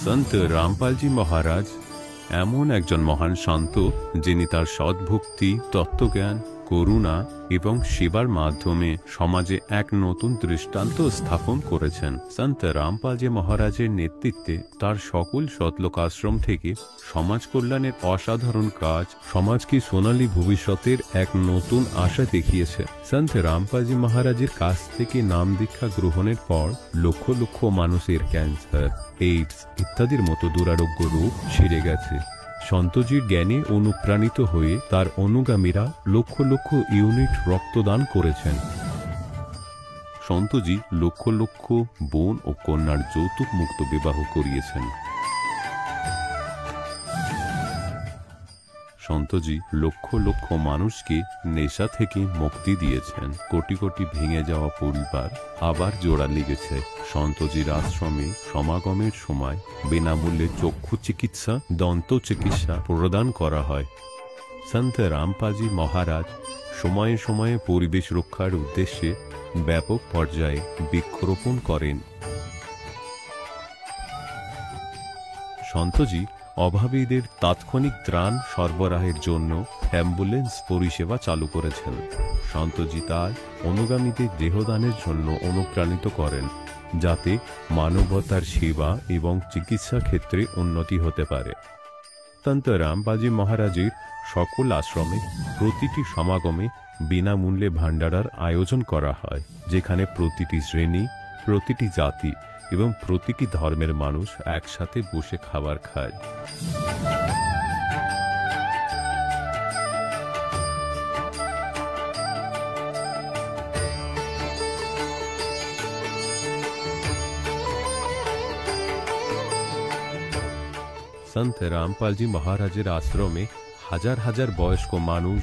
সন্ত রামপালজি মহারাজ এমন একজন মহান সন্ত যিনি তার সদ্ভক্তি, তত্ত্বজ্ঞান, করুণা এবং সেবার মাধ্যমে সমাজে এক নতুন দৃষ্টান্ত স্থাপন করেছেন। সন্ত রামপালজি মহারাজের নেতৃত্বে তার সকল সতলোক আশ্রম থেকে সমাজ কল্যাণের অসাধারণ কাজ সমাজকে সোনালী ভবিষ্যতের এক নতুন আশা দেখিয়েছে। সন্ত রামপালজি মহারাজের কাছ থেকে নাম দীক্ষা গ্রহণের পর লক্ষ লক্ষ মানুষের ক্যান্সার, এইডস ইত্যাদির মতো দুরারোগ্য রোগ সেরে গেছে। সন্তজির জ্ঞানে অনুপ্রাণিত হয়ে তার অনুগামীরা লক্ষ লক্ষ ইউনিট রক্তদান করেছেন। সন্তজি লক্ষ লক্ষ বোন ও কন্যার যৌতুক মুক্ত বিবাহ করিয়েছেন। সন্তজি লক্ষ লক্ষ মানুষকে নেশা থেকে মুক্তি দিয়েছেন। কোটি কোটি ভেঙে যাওয়া পরিবার আবার জোড়া লেগেছে। সন্তজির আশ্রমে সমাগমের সময় বিনামূল্যে চক্ষু চিকিৎসা, দন্ত চিকিৎসা প্রদান করা হয়। সন্ত রামপালজি মহারাজ সময়ে সময়ে পরিবেশ রক্ষার উদ্দেশ্যে ব্যাপক পর্যায়ে বৃক্ষরোপণ করেন। সন্তজি অভাবীদের তাৎক্ষণিক ত্রাণ সরবরাহের জন্য অ্যাম্বুলেন্স পরিষেবা চালু করেছেন। সন্তজি তার অনুগামীদের দেহদানের জন্য অনুপ্রাণিত করেন, যাতে মানবতার সেবা এবং চিকিৎসা ক্ষেত্রে উন্নতি হতে পারে। সন্ত রামপালজি মহারাজের সকল আশ্রমে প্রতিটি সমাগমে বিনামূল্যে ভান্ডারার আয়োজন করা হয়, যেখানে প্রতিটি শ্রেণী, প্রতিটি জাতি এবং প্রতিটি ধর্মের মানুষ একসাথে বসে খাবার খায়। সন্ত রামপালজি মহারাজের আশ্রমে হাজার হাজার বয়স্ক মানুষ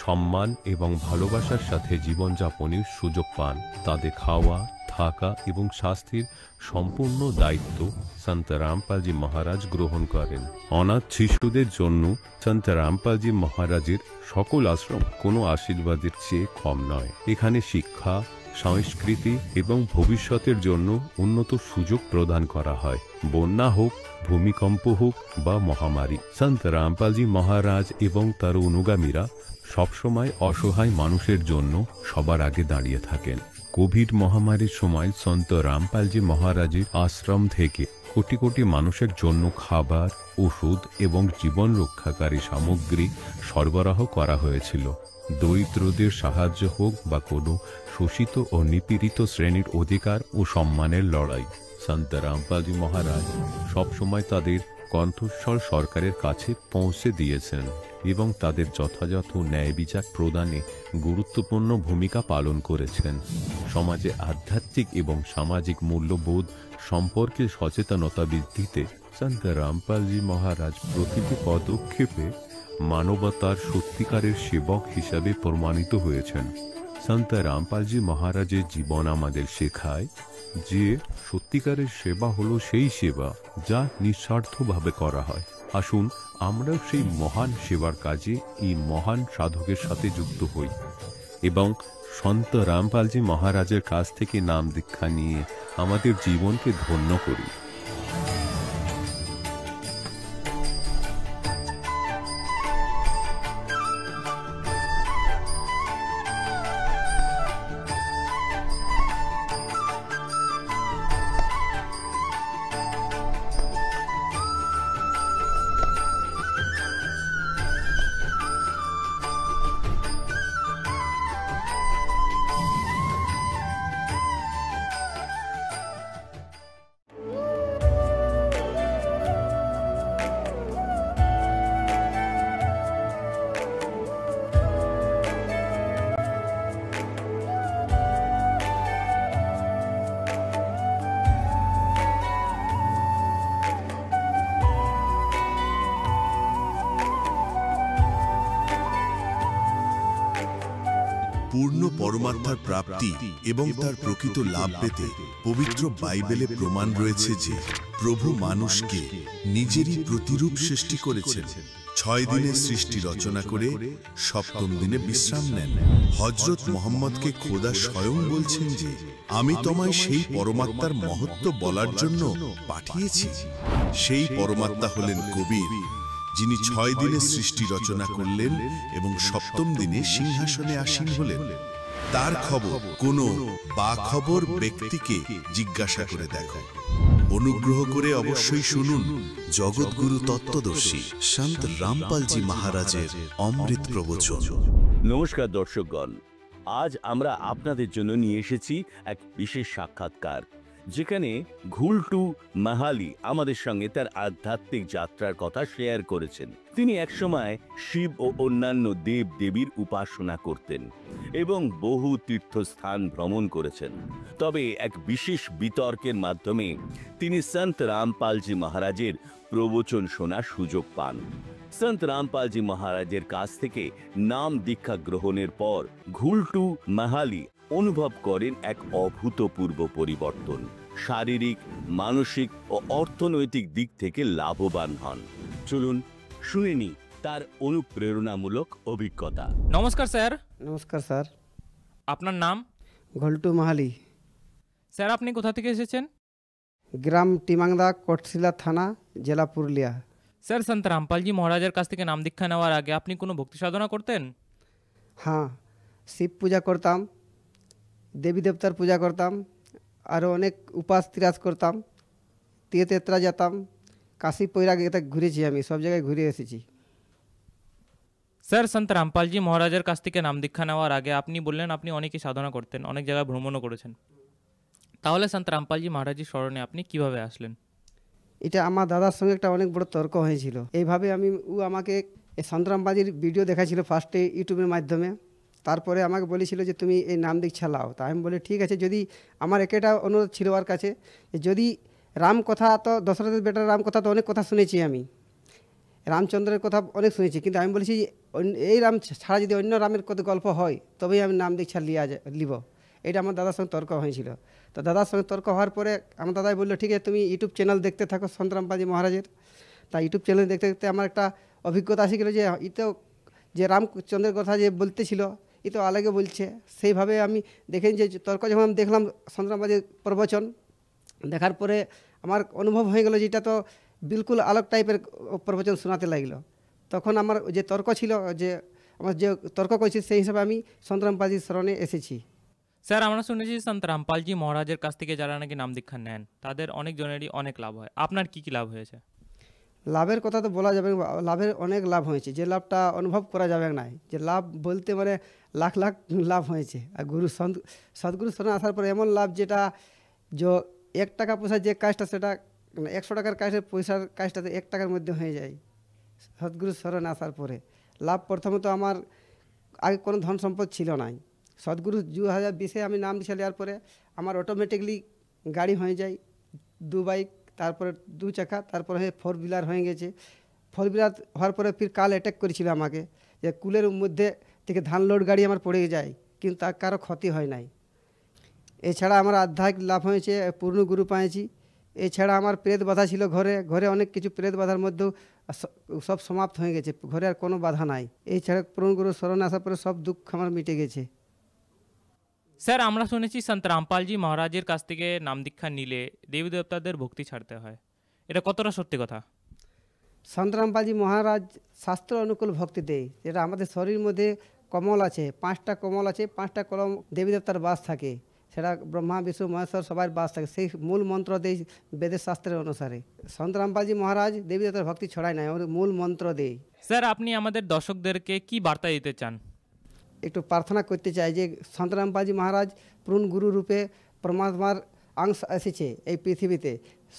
সম্মান এবং ভালোবাসার সাথে জীবনযাপনের সুযোগ পান। তাদের খাওয়া, থাকা এবং স্বাস্থ্যের সম্পূর্ণ দায়িত্ব সন্ত রামপালজি মহারাজ গ্রহণ করেন। অনাথ শিশুদের জন্য সন্ত রামপালজি মহারাজের সকল আশ্রম কোনো আশীর্বাদের চেয়ে কম নয়। এখানে শিক্ষা, সংস্কৃতি এবং ভবিষ্যতের জন্য উন্নত সুযোগ প্রদান করা হয়। বন্যা হোক, ভূমিকম্প হোক বা মহামারী, সন্ত রামপালজি মহারাজ এবং তার অনুগামীরা সবসময় অসহায় মানুষের জন্য সবার আগে দাঁড়িয়ে থাকেন। কোভিড মহামারীর সময় সন্ত রামপালজি মহারাজের আশ্রম থেকে কোটি কোটি মানুষের জন্য খাবার, ওষুধ এবং জীবন রক্ষাকারী সামগ্রী সরবরাহ করা হয়েছিল। দরিদ্রদের সাহায্য হোক বা কোনো শোষিত ও নিপীড়িত শ্রেণীর অধিকার ও সম্মানের লড়াই, সন্ত রামপালজি মহারাজ সবসময় তাদের কণ্ঠস্বর সরকারের কাছে পৌঁছে দিয়েছেন এবং তাদের যথাযথ ন্যায় বিচার প্রদানে গুরুত্বপূর্ণ ভূমিকা পালন করেছেন। সমাজে আধ্যাত্মিক এবং সামাজিক মূল্যবোধ সম্পর্কে সচেতনতা বৃদ্ধিতে সন্ত রামপালজি মহারাজ প্রতিটি পদক্ষেপে মানবতার সত্যিকারের সেবক হিসাবে প্রমাণিত হয়েছেন। সন্ত রামপালজি মহারাজের জীবন আমাদের শেখায় যে সত্যিকারের সেবা হলো সেই সেবা যা নিঃস্বার্থভাবে করা হয়। আসুন আমরাও সেই মহান সেবার কাজে এই মহান সাধকের সাথে যুক্ত হই এবং সন্ত রামপালজি মহারাজের কাছ থেকে নাম দীক্ষা নিয়ে আমাদের জীবনকে ধন্য করি। পূর্ণ পরমাত্মার প্রাপ্তি এবং তার প্রকৃত লাভ পেতে পবিত্র বাইবেলে প্রমাণ রয়েছে যে প্রভু মানুষকে নিজেরই প্রতিরূপ সৃষ্টি করেছেন। 6 দিনে সৃষ্টি রচনা করে 7ম দিনে বিশ্রাম নেন। হযরত মুহাম্মদকে খোদা স্বয়ং বলছেন যে আমি তোমায় সেই পরমাত্মার মহত্ব বলার জন্য পাঠিয়েছি। সেই পরমাত্মা হলেন কবির, যিনি 6 দিনে সৃষ্টি রচনা করলেন এবং 7ম দিনে সিংহাসনে আসীন হলেন। তার খবর কোনো বাখবর ব্যক্তিকে জিজ্ঞাসা করে দেখো। অনুগ্রহ করে অবশ্যই শুনুন জগৎগুরু তত্ত্বদর্শী সন্ত রামপালজি মহারাজের অমৃত প্রবচন। নমস্কার দর্শকগণ, আজ আমরা আপনাদের জন্য নিয়ে এসেছি এক বিশেষ সাক্ষাৎকার, যেখানে ঘুলটু মাহালি আমাদের সঙ্গে তার আধ্যাত্মিক যাত্রার কথা শেয়ার করেছেন। তিনি একসময় শিব ও অন্যান্য দেব দেবীর উপাসনা করতেন এবং বহু তীর্থস্থান ভ্রমণ করেছেন। তবে এক বিশেষ বিতর্কের মাধ্যমে তিনি সন্ত রামপালজি মহারাজের প্রবচন শোনার সুযোগ পান। সন্ত রামপালজি মহারাজের কাছ থেকে নাম দীক্ষা গ্রহণের পর ঘুলটু মাহালি অনুভব করেন এক অভূতপূর্ব পরিবর্তন। শারীরিক, মানসিক ও অর্থনৈতিক দিক থেকে লাভবান হন। চলুন শুনে নিই তার অনুপ্রেরণামূলক অভিজ্ঞতা। নমস্কার স্যার। নমস্কার স্যার। আপনার নাম? ঘোলটু মাহালি। স্যার, আপনি কোথা থেকে এসেছেন? গ্রাম টিমাংদা, কোটশিলা থানা, জেলা পুরুলিয়া। স্যার, সন্ত রামপালজি মহারাজের কাছ থেকে নাম দীক্ষা নেওয়ার আগে আপনি কোনো ভক্তি সাধনা করতেন? হ্যাঁ, শিব পূজা করতাম, দেবী দেবতার পূজা করতাম, আরও অনেক উপাস তিরাস করতাম, তীর্থযাত্রা যেতাম, কাশী পৈরাগ এতে ঘুরেছি, আমি সব জায়গায় ঘুরে এসেছি। স্যার, সন্ত রামপালজি মহারাজের কাছ থেকে নাম দীক্ষা নেওয়ার আগে আপনি বললেন আপনি অনেকই সাধনা করতেন, অনেক জায়গায় ভ্রমণও করেছেন। তাহলে সন্ত রামপালজি মহারাজের স্মরণে আপনি কিভাবে আসলেন? এটা আমার দাদার সঙ্গে একটা অনেক বড় তর্ক হয়েছিল। এইভাবে ও আমাকে এই সন্ত রামপালজির ভিডিও দেখাছিল ফার্স্টে ইউটিউবের মাধ্যমে। তারপরে আমাকে বলেছিল যে তুমি এই নাম দীক্ষা লাও। তা আমি বলি ঠিক আছে, যদি আমার একটা অনুরোধ ছিল ওর কাছে, যদি রাম কথা, তো দশরথের বেটার রাম কথা তো অনেক কথা শুনেছি আমি, রামচন্দ্রের কথা অনেক শুনেছি, কিন্তু আমি বলেছি এই রাম ছাড়া যদি অন্য রামের কত গল্প হয় তবেই আমি নাম দীক্ষা লিব। এটা আমার দাদার সঙ্গে তর্ক হয়েছিল। তো দাদার সঙ্গে তর্ক হওয়ার পরে আমার দাদাই বললো ঠিক আছে, তুমি ইউটিউব চ্যানেল দেখতে থাকো সন্ত রামপালজি মহারাজের। তাই ইউটিউব চ্যানেল দেখতে দেখতে আমার একটা অভিজ্ঞতা এসে গেলো যে যে রামচন্দ্রের কথা যে বলতেছিল এ তো আলাগে বলছে। সেইভাবে আমি দেখেন যে তর্ক যখন আমি দেখলাম সন্ত রামপালজির প্রবচন দেখার পরে আমার অনুভব হয়ে গেল যে এটা তো বিলকুল আলাগ টাইপের প্রবচন শোনাতে লাগলো। তখন আমার যে তর্ক ছিল, যে আমার যে তর্ক করেছি, সেই হিসাবে আমি সন্ত রামপালজির শরণে এসেছি। স্যার, আমরা শুনেছি সন্ত রামপালজি মহারাজের কাছ থেকে যারা নাকি নাম দীক্ষা নেন তাদের অনেক জনেরই অনেক লাভ হয়। আপনার কি কি লাভ হয়েছে? লাভের কথা তো বলা যাবে না, লাভের অনেক লাভ হয়েছে, যে লাভটা অনুভব করা যাবে না। যে লাভ বলতে মানে লাখ লাখ লাভ হয়েছে। আর সদ্গুরু শরণে আসার পর এমন লাভ যেটা 1 টাকা পয়সার যে কাজটা, সেটা 100 টাকার কাজের পয়সার কাজটাতে 1 টাকার মধ্যে হয়ে যায় সদ্গুরু শরণে আসার পরে। লাভ প্রথমত আমার আগে কোনো ধন সম্পদ ছিল না। সদ্গুরু 2020-এ আমি নাম দীক্ষা নেওয়ার পরে আমার অটোমেটিকলি গাড়ি হয়ে যায়, 2 বাইক, তারপরে 2 চাকা, তারপরে 4 হুইলার হয়ে গেছে। 4 হুইলার হওয়ার পরে ফির কাল অ্যাটাক করেছিল আমাকে, যে কুলের মধ্যে থেকে ধান লোড গাড়ি আমার পড়ে যায়, কিন্তু তার কারো ক্ষতি হয় নাই। এছাড়া আমার আধ্যাত্মিক লাভ হয়েছে, পূর্ণ গুরু পেয়েছি। এছাড়া আমার প্রেত বাধা ছিল ঘরে অনেক কিছু প্রেত বাধার মধ্যেও সব সমাপ্ত হয়ে গেছে, ঘরে আর কোনো বাধা নাই। এছাড়া পূর্ণ গুরু শরণে আসার পরে সব দুঃখ আমার মিটে গেছে। স্যার, আমরা শুনেছি সন্ত রামপালজি মহারাজের কাছ থেকে নাম দীক্ষা নিলে দেবী দেবতাদের ভক্তি ছাড়তে হয়, এটা কতটা সত্যি কথা? সন্ত রামপালজি মহারাজ শাস্ত্র অনুকূল ভক্তি দেয়, যেটা আমাদের শরীর মধ্যে কমল আছে, 5টা কমল আছে, 5টা কলম দেবী দেবতার বাস থাকে, সেটা ব্রহ্মা বিষ্ণু মহেশ্বর সবার বাস থাকে। সেই মূল মন্ত্র দেয় বেদের শাস্ত্রের অনুসারে। সন্ত রামপালজি মহারাজ দেবী দেবতার ভক্তি ছড়ায় না, আমাদের মূল মন্ত্র দেয়। স্যার, আপনি আমাদের দর্শকদেরকে কি বার্তা দিতে চান? একটু প্রার্থনা করতে চাই যে সন্ত রামপালজি মহারাজ পূর্ণ গুরু রূপে পরমাত্মার অংশ এসেছে এই পৃথিবীতে,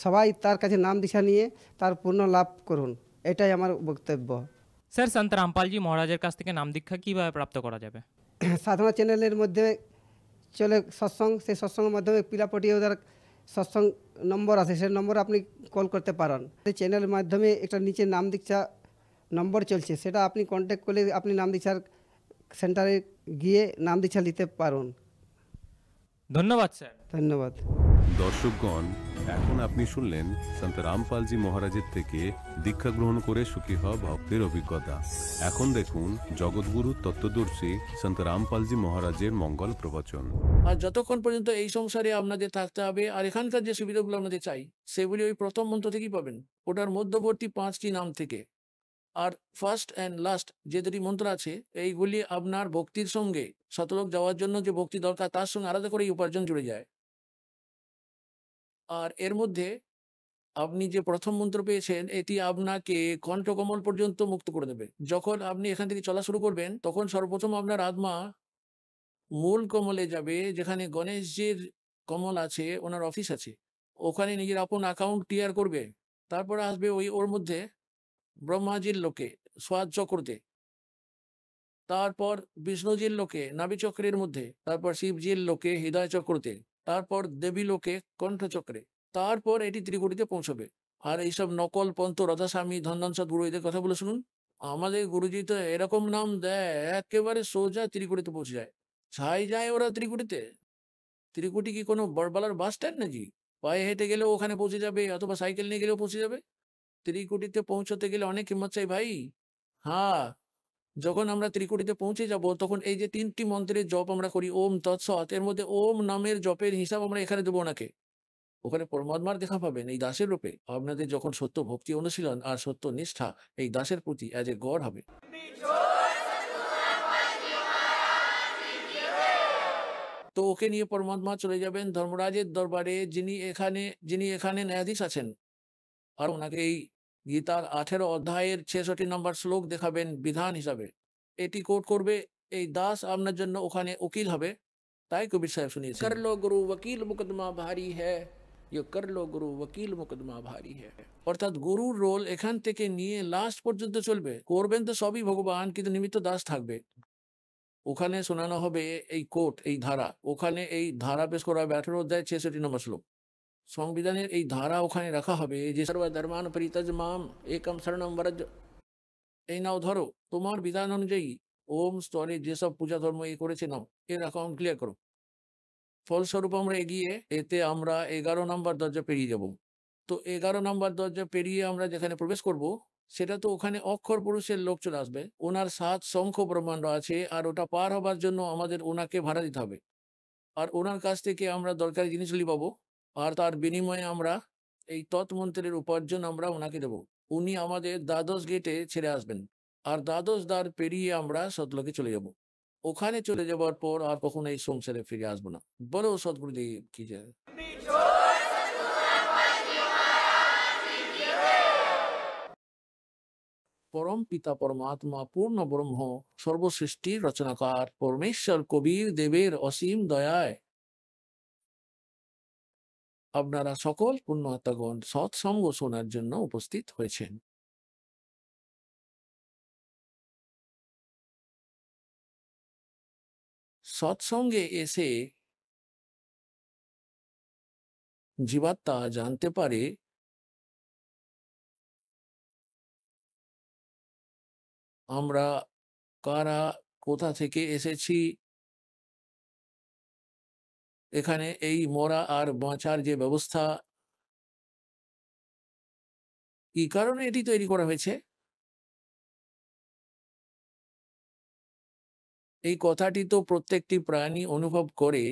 সবাই তার কাছে নাম দীক্ষা নিয়ে তার পূর্ণ লাভ করুন, এটাই আমার বক্তব্য। স্যার, সন্ত রামপালজি মহারাজের কাছ থেকে নাম দীক্ষা কীভাবে প্রাপ্ত করা যাবে? সাধনা চ্যানেলের মধ্যে চলে সৎসঙ্গ, সেই সৎসঙ্গের মাধ্যমে পিলাপটি ওদের সৎসঙ্গ নম্বর আছে, সেই নম্বরে আপনি কল করতে পারেন। এই চ্যানেলের মাধ্যমে একটা নিচে নাম দীক্ষা নম্বর চলছে, সেটা আপনি কন্ট্যাক্ট করলে আপনি নাম দীক্ষার সেন্টারে গিয়ে নাম দীক্ষা নিতে পারুন। ধন্যবাদ স্যার। ধন্যবাদ। দর্শকগণ, এখন আপনি শুনলেন সন্ত রামপালজি মহারাজের থেকে দীক্ষা গ্রহণ করে সুখী হওয়া ভক্তের অভিজ্ঞতা। এখন দেখুন জগৎগুরু তত্ত্বদর্শী সন্ত রামপালজি মহারাজের মঙ্গল প্রবচন। আর যতক্ষণ পর্যন্ত এই সংসারে আপনাদের থাকতে হবে আর এখানকার যে সুবিধাগুলো আপনাদের চাই সেগুলি ওই প্রথম মন্ত্র থেকেই পাবেন, ওটার মধ্যবর্তী 5টি নাম থেকে। আর ফার্স্ট অ্যান্ড লাস্ট যে দুটি মন্ত্র আছে এইগুলি আপনার ভক্তির সঙ্গে শতলোক যাওয়ার জন্য যে ভক্তি দরকার তার সঙ্গে আলাদা করে এই উপার্জন জুড়ে যায়। আর এর মধ্যে আপনি যে প্রথম মন্ত্র পেয়েছেন এটি আপনাকে কণ্ঠকমল পর্যন্ত মুক্ত করে দেবে। যখন আপনি এখান থেকে চলা শুরু করবেন তখন সর্বপ্রথম আপনার আত্মা মূল কমলে যাবে, যেখানে গণেশজির কমল আছে, ওনার অফিস আছে, ওখানে নিজের আপন অ্যাকাউন্ট ক্লিয়ার করবে। তারপরে আসবে ওর মধ্যে ব্রহ্মাজির লোকে স্বাদ চক্রতে, তারপর বিষ্ণুজির লোকে নাভি চক্রের মধ্যে, তারপর শিবজির লোকে হৃদয় চক্রতে, তারপর দেবী লোকে কণ্ঠচক্রে, তারপর এটি ত্রিকুটিতে পৌঁছবে। আর এইসব নকল পন্থ রাধাস্বামী ধন্দন সদ্গুরু এদের কথাগুলো শুনুন, আমাদের গুরুজি তো এরকম নাম দেয় একেবারে সোজা ত্রিকুটিতে পৌঁছে যায়। ছাই যায় ওরা ত্রিকুটিতে। ত্রিকুটি কি কোনো বড়বালার বাস স্ট্যান্ড নাকি? পায়ে হেঁটে গেলেও ওখানে পৌঁছে যাবে, অথবা সাইকেল নিয়ে গেলেও পৌঁছে যাবে। ত্রিকুটিতে পৌঁছতে গেলে অনেক হিম্মত চাই ভাই। হ্যাঁ, যখন আমরা ত্রিকুটিতে পৌঁছে যাব তখন এই যে 3টি মন্ত্রের জপ আমরা করি ওম তৎসৎ, এর মধ্যে ওম নামের জপের হিসাব আমরা এখানে দেবো ওনাকে। ওখানে পরমাত্মার দেখা পাবেন এই দাসের রূপে। আপনাদের যখন সত্য ভক্তি অনুশীলন আর সত্য নিষ্ঠা এই দাসের প্রতি অ্যাজ এ গড হবে। তো ওকে নিয়ে পরমাত্মা চলে যাবেন ধর্মরাজের দরবারে, যিনি এখানে ন্যায়াধীশ আছেন। আর ওনাকে এই গীতার 18 অধ্যায়ের 66 নম্বর শ্লোক দেখাবেন বিধান হিসাবে। এটি কোট করবে এই দাস আপনার জন্য ওখানে উকিল হবে। তাই কবির সাহেব শুনিয়েছেন, কর লো গুরু ওকিল মুকদমা ভারী হ্যায়, ইয়ে কর লো গুরু ওকিল মুকদমা ভারী হ্যায়। অর্থাৎ গুরুর রোল এখান থেকে নিয়ে লাস্ট পর্যন্ত চলবে। করবেন তো সবই ভগবান, কিন্তু নিমিত্ত দাস থাকবে। ওখানে শোনানো হবে এই কোর্ট, এই ধারা, ওখানে এই ধারা পেশ করা হবে 18 অধ্যায় 66 নম্বর শ্লোক। সংবিধানের এই ধারা ওখানে রাখা হবে যে সর্বধর্মান পরিত্যাজ মাম একম শরণম ব্রজ। এই নাও ধরো, তোমার বিধান অনুযায়ী ওম স্তরে যেসব পূজা ধর্ম করেছে নাও, এর অ্যাকাউন্ট ক্লিয়ার করো। ফলস্বরূপ আমরা এগিয়ে এতে আমরা 11 নম্বর দরজা পেরিয়ে যাব। তো 11 নম্বর দরজা পেরিয়ে আমরা যেখানে প্রবেশ করব সেটা তো ওখানে অক্ষর পুরুষের লোক চলে আসবে। ওনার 7 শঙ্খ ব্রহ্মাণ্ড আছে, আর ওটা পার হবার জন্য আমাদের ওনাকে ভাড়া দিতে হবে। আর ওনার কাছ থেকে আমরা দরকারি জিনিসগুলি পাবো, আর তার বিনিময়ে আমরা এই তৎমন্ত্রের উপার্জন আমরা ওনাকে দেবো। উনি আমাদের দ্বাদশ গেটে ছেড়ে আসবেন, আর দ্বাদশ দ্বার পেরিয়ে আমরা সতলোকে চলে যাব। ওখানে চলে যাবার পর আর কখনো এই সংসারে ফিরে আসবো না। বলো সদ্গুরুদেব কি যায়। পরম পিতা পরমাত্মা পূর্ণ ব্রহ্ম সর্বসৃষ্টির রচনাকার পরমেশ্বর কবির দেবের অসীম দয়ায় আপনারা সকল পুণ্যাত্মাগণ সৎসঙ্গ শোনার জন্য উপস্থিত হয়েছেন। সৎসঙ্গে এসে জীবাত্মা জানতে পারে আমরা কারা, কোথা থেকে এসেছি, এখানে এই মরা আর বাঁচার যে ব্যবস্থা, কি কারণে এটি তৈরি করা হয়েছে, এই কথাটি তো প্রত্যেকটি প্রাণী অনুভব করে।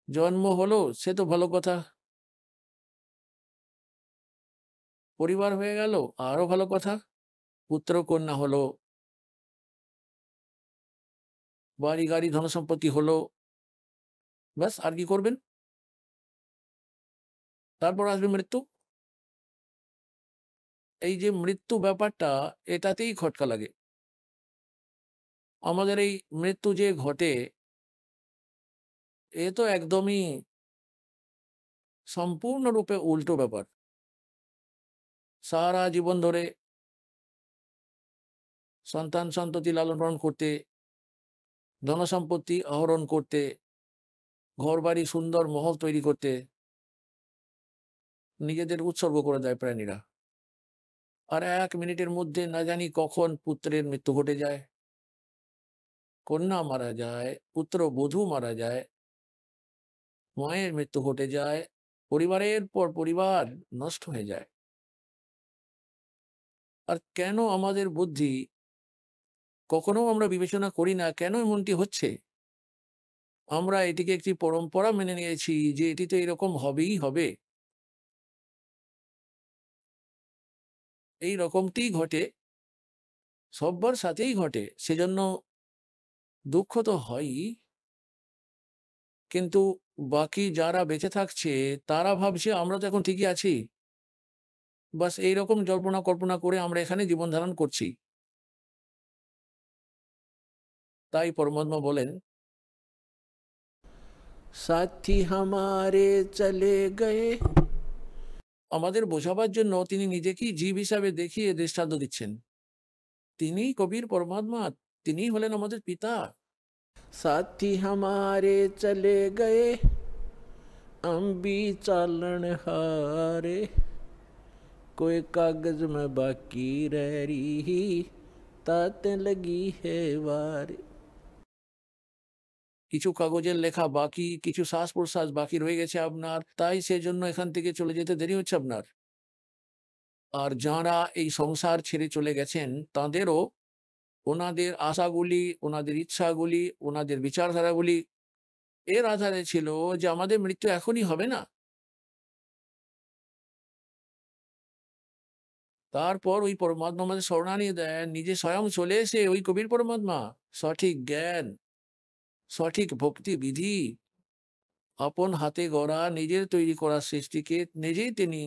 জন্ম হলো সে তো ভালো কথা, পরিবার হয়ে গেল আরো ভালো কথা, পুত্র কন্যা হলো, বাড়ি গাড়ি ধন সম্পত্তি হলো, ব্যাস আর কি করবেন। তারপর আসবে মৃত্যু। এই যে মৃত্যু ব্যাপারটা, এটাতেই খটকা লাগে। আমাদের এই মৃত্যু যে ঘটে এ তো একদমই সম্পূর্ণরূপে উল্টো ব্যাপার। সারা জীবন ধরে সন্তান সন্ততি লালন পালন করতে, ধন সম্পত্তি আহরণ করতে, ঘর বাড়ি সুন্দর মহল তৈরি করতে নিজেদের উৎসর্গ করে দেয় প্রাণীরা। আর 1 মিনিটের মধ্যে না জানি কখন পুত্রের মৃত্যু ঘটে যায়, কন্যা মারা যায়, পুত্রবধূ মারা যায়, মায়ের মৃত্যু ঘটে যায়, পরিবারের পর পরিবার নষ্ট হয়ে যায়। আর কেন আমাদের বুদ্ধি, কখনো আমরা বিবেচনা করি না কেন এমনটি হচ্ছে? আমরা এটিকে একটি পরম্পরা মেনে নিয়েছি যে এটি তো এরকম হবেই হবে, এই রকমটিই ঘটে, সব্বার সাথেই ঘটে, সেজন্য দুঃখ তো হয়ই। কিন্তু বাকি যারা বেঁচে থাকছে তারা ভাবছে আমরা তো এখন ঠিকই আছি, বাস এইরকম জল্পনা কল্পনা করে আমরা এখানে জীবন ধারণ করছি। তাই পরমাত্মা বলেন, সাথী হামারে চলে গয়ে, আমাদের বোঝাবার জন্য তিনি নিজেকেই জীব হিসাবে দেখিয়ে দৃষ্টান্ত দিচ্ছেন। তিনি কবির পরমাত্মা, তিনি হলেন আমাদের পিতা। সাথী হামারে চলে গয়ে अम्बी चालन हारे, कोई कागज में बाकी रह रही, ताते लगी है वारे। কিছু কাগজের লেখা বাকি, কিছু শ্বাস প্রশ্বাস বাকি রয়ে গেছে আপনার, তাই সেজন্য এখান থেকে চলে যেতে দেরি হচ্ছে আপনার। আর যাঁরা এই সংসার ছেড়ে চলে গেছেন তাঁদেরও ওনাদের আশাগুলি, ওনাদের ইচ্ছাগুলি, ওনাদের বিচারধারাগুলি এর আধারে ছিল যে আমাদের মৃত্যু এখনই হবে না। তারপর ওই পরমাত্মা আমাদের স্মরণানি দেন, নিজে স্বয়ং চলে এসে ওই কবির পরমাত্মা সঠিক জ্ঞান, সঠিক ভক্তি বিধি, আপন হাতে গড়া নিজের তৈরি করা সৃষ্টিকে নিজেই তিনি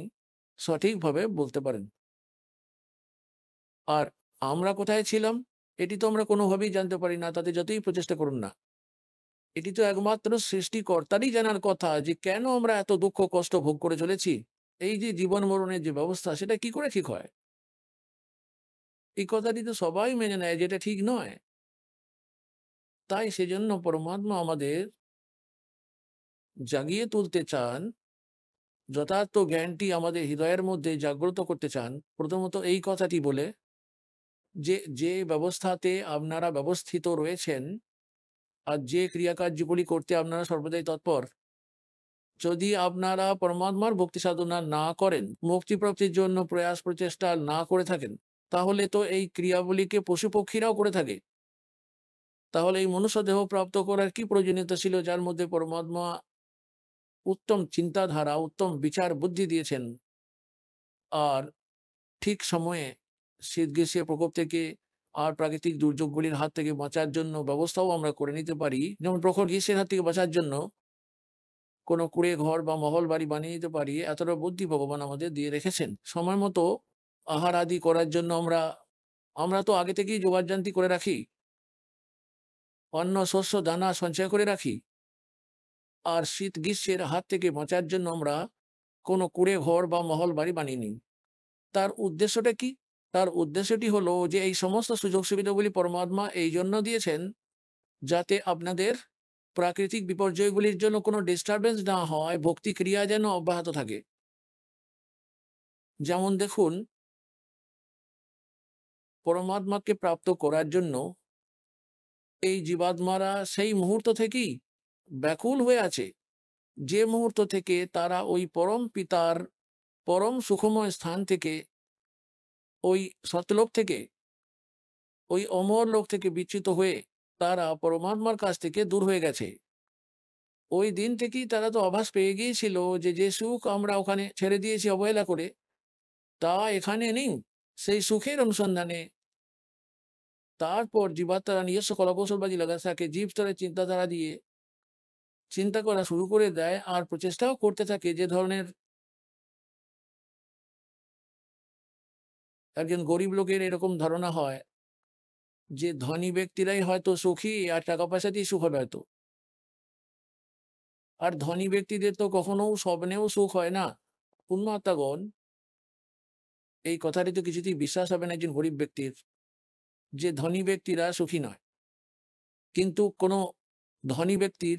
সঠিকভাবে বলতে পারেন। আর আমরা কোথায় ছিলাম এটি তো আমরা কোনোভাবেই জানতে পারি না, তাতে যতই প্রচেষ্টা করুন না। এটি তো একমাত্র সৃষ্টিকর্তারই জানার কথা যে কেন আমরা এত দুঃখ কষ্ট ভোগ করে চলেছি। এই যে জীবন মরণের যে ব্যবস্থা, সেটা কি করে ঠিক হয়? এই কথাটি তো সবাই মেনে নেয় যেটা ঠিক নয়। তাই সেজন্য পরমাত্মা আমাদের জাগিয়ে তুলতে চান, যথার্থ জ্ঞানটি আমাদের হৃদয়ের মধ্যে জাগ্রত করতে চান, প্রথমত এই কথাটি বলে যে যে ব্যবস্থাতে আপনারা ব্যবস্থিত রয়েছেন আর যে ক্রিয়াকার্যগুলি করতে আপনারা সর্বদাই তৎপর, যদি আপনারা পরমাত্মার ভক্তি সাধনা না করেন, মুক্তিপ্রাপ্তির জন্য প্রয়াস প্রচেষ্টা না করে থাকেন, তাহলে তো এই ক্রিয়াগুলিকে পশু পক্ষীরাও করে থাকে। তাহলে এই মনুষ্য দেহ প্রাপ্ত করার কি প্রয়োজনীয়তা ছিল, যার মধ্যে পরমাত্মা উত্তম চিন্তাধারা, উত্তম বিচার বুদ্ধি দিয়েছেন। আর ঠিক সময়ে শীত গ্রীষ্মের প্রকোপ থেকে আর প্রাকৃতিক দুর্যোগগুলির হাত থেকে বাঁচার জন্য ব্যবস্থাও আমরা করে নিতে পারি। যেমন প্রখর গ্রীষ্মের হাত থেকে বাঁচার জন্য কোনো কুড়ে ঘর বা মহল বাড়ি বানিয়ে নিতে পারি, এতটা বুদ্ধি ভগবান আমাদের দিয়ে রেখেছেন। সময় মতো আহার আদি করার জন্য আমরা তো আগে থেকেই জোগাড়জান্তি করে রাখি, অন্ন শস্য দানা সঞ্চয় করে রাখি। আর শীত গ্রীষ্মের হাত থেকে বাঁচার জন্য আমরা কোনো কুড়ে ঘর বা মহল বাড়ি বানিয়ে নিই। তার উদ্দেশ্যটা কি? তার উদ্দেশ্যটি হলো যে এই সমস্ত সুযোগ সুবিধাগুলি পরমাত্মা এই জন্য দিয়েছেন যাতে আপনাদের প্রাকৃতিক বিপর্যয়গুলির জন্য কোনো ডিস্টারবেন্স না হয়, ভক্তি ক্রিয়া যেন অব্যাহত থাকে। যেমন দেখুন, পরমাত্মাকে প্রাপ্ত করার জন্য এই জীবাত্মারা সেই মুহূর্ত থেকেই ব্যাকুল হয়ে আছে, যে মুহূর্ত থেকে তারা ওই পরম পিতার পরম সুখময় স্থান থেকে, ওই সত্যলোক থেকে, ওই অমর লোক থেকে বিচ্যুত হয়ে তারা পরমাত্মার কাছ থেকে দূর হয়ে গেছে। ওই দিন থেকেই তারা তো আভাস পেয়ে গিয়েছিল যে যে সুখ আমরা ওখানে ছেড়ে দিয়েছি অবহেলা করে, তা এখানে নেই। সেই সুখের অনুসন্ধানে তারপর জীবাত্মারা নিজস্ব কলাকৌশলবাজি লাগাতে থাকে, জীব স্তরের চিন্তাধারা দিয়ে চিন্তা করা শুরু করে দেয় আর প্রচেষ্টাও করতে থাকে যে ধরনের একজন গরিব লোকের এরকম ধারণা হয় যে ধনী ব্যক্তিরাই হয়তো সুখী আর টাকা পয়সাতেই সুখ হবে হয়তো। আর ধনী ব্যক্তিদের তো কখনো স্বপ্নেও সুখ হয় না। পুণ্যাত্মাগণ, এই কথাটি তো কিছুতেই বিশ্বাস হবে না একজন গরিব ব্যক্তির যে ধনী ব্যক্তিরা সুখী নয়। কিন্তু কোনো ধনী ব্যক্তির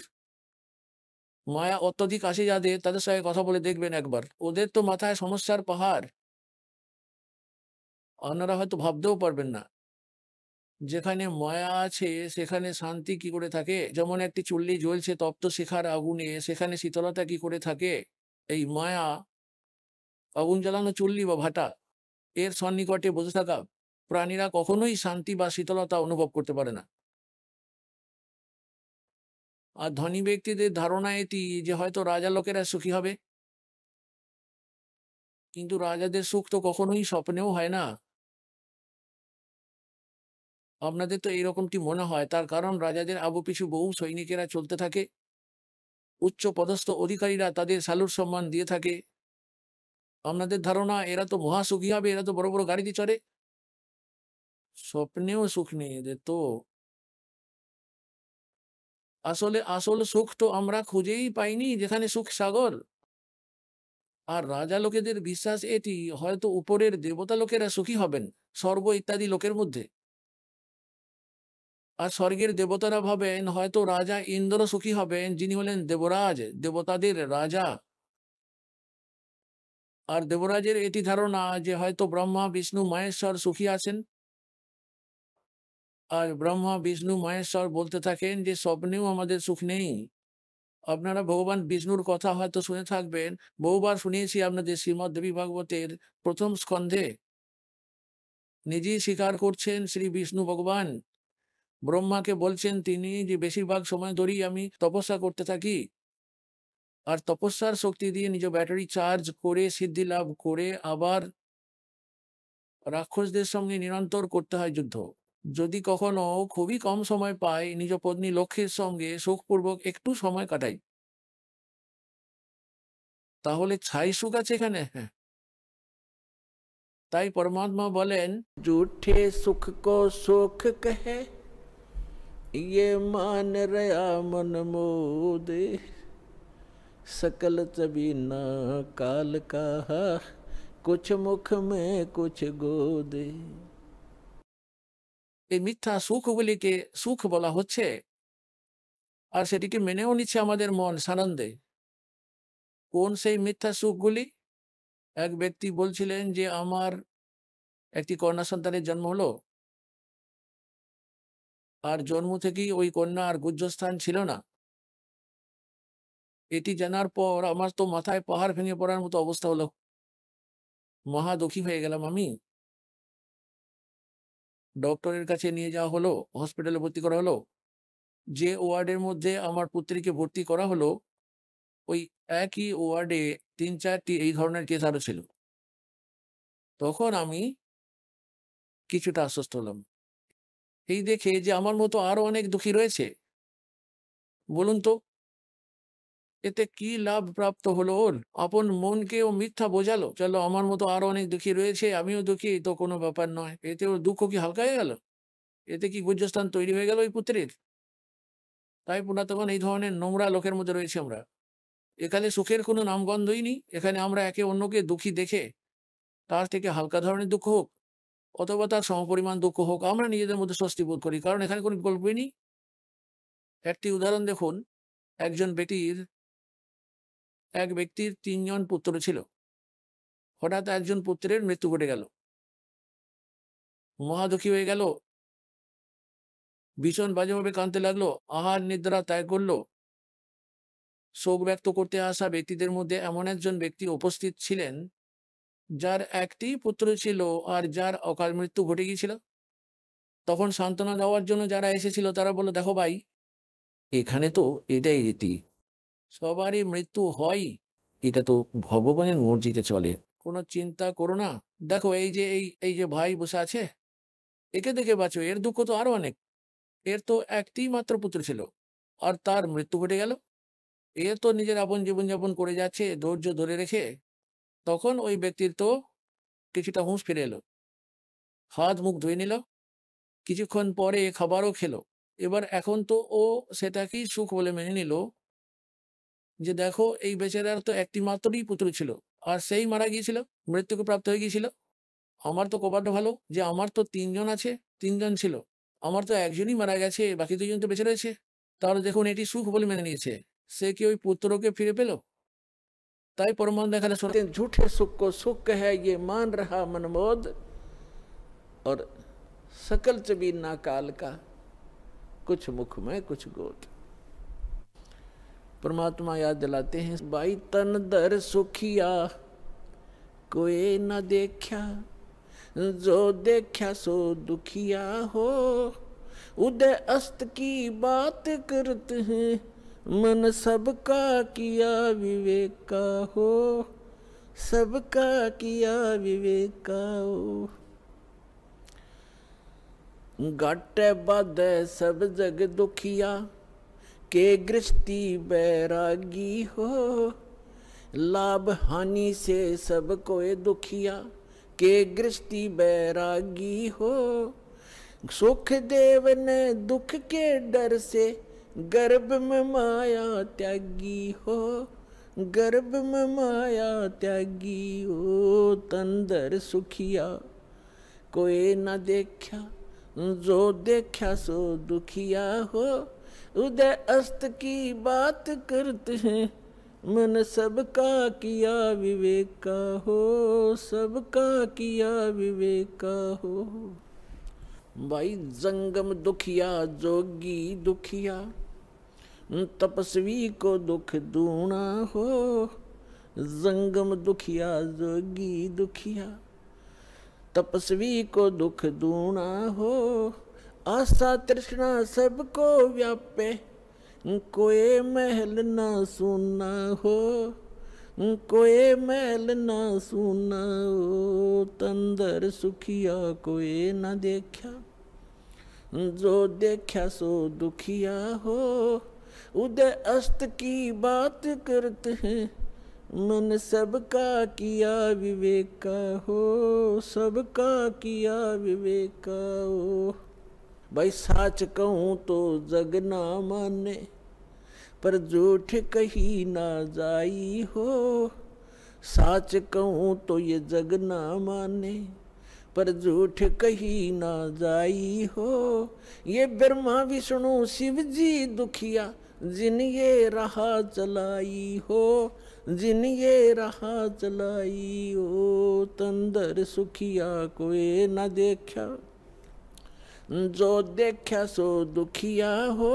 মায়া অত্যধিক আসে যাদের, তাদের সঙ্গে কথা বলে দেখবেন একবার, ওদের তো মাথায় সমস্যার পাহাড়। আপনারা হয়তো ভাবতেও পারবেন না। যেখানে মায়া আছে সেখানে শান্তি কি করে থাকে? যেমন একটি চুল্লি জ্বলছে তপ্ত শিখার আগুনে, সেখানে শীতলতা কি করে থাকে? এই মায়া, আগুন জ্বালানো চুল্লি বা ভাটা, এর সন্নিকটে বসে থাকা প্রাণীরা কখনোই শান্তি বা শীতলতা অনুভব করতে পারে না। আর ধনী ব্যক্তিদের ধারণা এটি যে হয়তো রাজা লোকেরা সুখী হবে, কিন্তু রাজাদের সুখ তো কখনোই স্বপ্নেও হয় না। আপনাদের তো এরকমটি মনে হয়, তার কারণ রাজাদের আবু পিছু বহু সৈনিকেরা চলতে থাকে, উচ্চ পদস্থ অধিকারীরা তাদের সালুর সম্মান দিয়ে থাকে। আপনাদের ধারণা এরা তো মহা সুখী হবে, এরা তো বড় বড় গাড়িতে চড়ে। স্বপ্নেও সুখ নেই এদের তো। আসলে আসল সুখ তো আমরা খুঁজেই পাইনি, যেখানে সুখ সাগর। আর রাজা লোকেদের বিশ্বাস এটি হয়তো উপরের দেবতা লোকেরা সুখী হবেন স্বর্গ ইত্যাদি লোকের মধ্যে, আর স্বর্গের দেবতারা ভাবেন হয়তো রাজা ইন্দ্র সুখী হবেন, যিনি হলেন দেবরাজ, দেবতাদের রাজা। আর দেবরাজের এটি ধারণা যে হয়তো ব্রহ্মা বিষ্ণু মহেশ্বর সুখী আছেন। আর ব্রহ্মা বিষ্ণু মহেশ্বর বলতে থাকেন যে স্বপ্নেও আমাদের সুখ নেই। আপনারা ভগবান বিষ্ণুর কথা হয়তো শুনে থাকবেন, বহুবার শুনিয়েছি আপনাদের শ্রীমদ্ দেবী ভাগবতের প্রথম স্কন্ধে নিজেই স্বীকার করছেন শ্রী বিষ্ণু ভগবান ব্রহ্মাকে বলছেন তিনি যে বেশিরভাগ সময় ধরেই আমি তপস্যা করতে থাকি, আর তপস্যার শক্তি দিয়ে নিজ ব্যাটারি চার্জ করে সিদ্ধি লাভ করে আবার রাক্ষসদের সঙ্গে নিরন্তর করতে হয় যুদ্ধ। যদি কখনো খুবই কম সময় পাই, নিজ পত্নী লক্ষ্মীর সঙ্গে সুখপূর্বক একটু সময় কাটাই, তাহলে ছাই সুখ আছে এখানে। হ্যাঁ, তাই পরমাত্মা বলেন, झूठे सुख को सुख कहे ये मान रया मन मोदे सकल तभी न काल का कुछ मुख में कुछ गोदे। এই মিথ্যা সুখগুলিকে সুখ বলা হচ্ছে, আর সেটিকে মেনেও নিচ্ছে আমাদের মন সানন্দে। কোন সেই মিথ্যা সুখগুলি? এক ব্যক্তি বলছিলেন যে আমার একটি কন্যা সন্তানের জন্ম হলো, আর জন্ম থেকেই ওই কন্যা আর গুহ্যস্থান ছিল না। এটি জানার পর আমার তো মাথায় পাহাড় ভেঙে পড়ার মতো অবস্থা হলো, মহা দুঃখী হয়ে গেলাম আমি। ডক্টরের কাছে নিয়ে যাওয়া হলো, হসপিটালে ভর্তি করা হলো। যে ওয়ার্ডের মধ্যে আমার পুত্রীকে ভর্তি করা হলো, ওই একই ওয়ার্ডে 3-4টি এই ধরনের কেস আরো ছিল। তখন আমি কিছুটা আশ্বস্ত হলাম, এই দেখে যে আমার মতো আরো অনেক দুঃখী রয়েছে। বলুন তো এতে কি লাভ প্রাপ্ত হলো ওর? আপন মনকে ও মিথ্যা বোঝালো, চলো আমার মতো আরো অনেক দুঃখী রয়েছে, আমিও দুঃখী, তো কোনো ব্যাপার নয়। এতে ওর দুঃখ কি হালকা হয়ে গেল? এতে কি গুহ্যস্থান তৈরি হয়ে গেল ওই পুত্রের? তাই পুরাতন এই ধরনের নোংরা লোকের মধ্যে রয়েছে আমরা। এখানে সুখের কোনো নামগন্ধই নেই। এখানে আমরা একে অন্যকে দুঃখী দেখে তার থেকে হালকা ধরনের দুঃখ হোক অথবা তার সমপরিমাণ দুঃখ হোক, আমরা নিজেদের মধ্যে স্বস্তি বোধ করি, কারণ এখানে কোনো গল্পই নেই। একটি উদাহরণ দেখুন, এক ব্যক্তির 3জন পুত্র ছিল। হঠাৎ একজন পুত্রের মৃত্যু ঘটে গেল, মহা দুঃখী হয়ে গেল, ভীষণ বাজেভাবে কাঁদতে লাগলো, আহার নিদ্রা ত্যাগ করলো। শোক ব্যক্ত করতে আসা ব্যক্তিদের মধ্যে এমন একজন ব্যক্তি উপস্থিত ছিলেন যার একটি পুত্র ছিল আর যার অকাল মৃত্যু ঘটে গিয়েছিল। তখন সান্ত্বনা দেওয়ার জন্য যারা এসেছিল তারা বলল, দেখো ভাই, এখানে তো এটাই রীতি, সবারই মৃত্যু হয়, এটা তো ভগবানের মর্জিতে চলে, কোনো চিন্তা করো না। দেখো এই যে ভাই বসে আছে, একে দেখে বাঁচো, এর দুঃখ তো আরো অনেক। এর তো একটি মাত্র পুত্র ছিল আর তার মৃত্যু ঘটে গেল। এ তো নিজের আপন জীবনযাপন করে যাচ্ছে ধৈর্য ধরে রেখে। তখন ওই ব্যক্তির তো কিছুটা হুঁশ ফিরে এলো, হাত মুখ ধুয়ে নিল, কিছুক্ষণ পরে খাবারও খেলো। এবার এখন তো ও সেটাকেই সুখ বলে মেনে নিল যে দেখো এই বেচারার তো একটি মাত্রই পুত্র ছিল আর সেই মারা গিয়েছিল, মৃত্যুকে প্রাপ্ত হয়ে গিয়েছিল। আমার তো কপালটা ভালো যে আমার তো 3জন আছে, 3জন ছিল, আমার তো একজনই মারা গেছে, বাকি 2জন তো বেঁচে রয়েছে। তাহলে দেখুন এটি সুখ বলে মেনে নিয়েছে, সে কি ওই পুত্রকে ফিরে পেল? তাই পরমানন্দ এখানে झूठे सुख को सुख कहे ये मान रहा मन मोद और सकल चबीना काल का, कुछ मुख में कुछ गोद। परमात्मा याद दिलाते हैं, बाई तन दर सुखिया कोई न देखा, जो देखा सो दुखिया हो। उदय अस्त की बात करते हैं, मन सबका किया विवेका हो, सबका किया विवेका हो। घाटे बाधे सब जग दुखिया, के गृहस्थी बैरागी हो। लाभ हानि से सब कोई दुखिया, के गृहस्थी बैरागी हो। सुख देव ने दुख के डर से, गर्भ में माया त्यागी हो, गर्भ में माया त्यागी हो। तंदर सुखिया कोई न देखा, जो देखा सो दुखिया हो। उदय अस्त की बात करते हैं, मन सबका किया विवेका हो, सबका किया विवेका हो। भाई जंगम दुखिया जोगी दुखिया, तपस्वी को दुख दूना हो। जंगम दुखिया जोगी दुखिया, तपस्वी को दुख दूना हो। आशा तृष्णा सबको व्यापे, कोई महल ना सुना हो, कोई महल ना सुना हो। तंदर सुखिया कोई न देखा, जो देखा सो दुखिया हो। उदय अस्त की बात करते हैं, मन सबका किया विवेका हो, सबका किया विवेका हो। भाई साच कहूँ तो जग ना माने, पर झूठ कही ना जाई हो। साच कहूँ तो ये जग ना माने, पर झूठ कही ना जाई हो। ये ब्रह्मा विष्णु शिव जी दुखिया, जिन ये राह चलाई हो, जिन ये राह चलाई हो। तंदर सुखिया कोई न देखा, जो देखा सो दुखिया हो।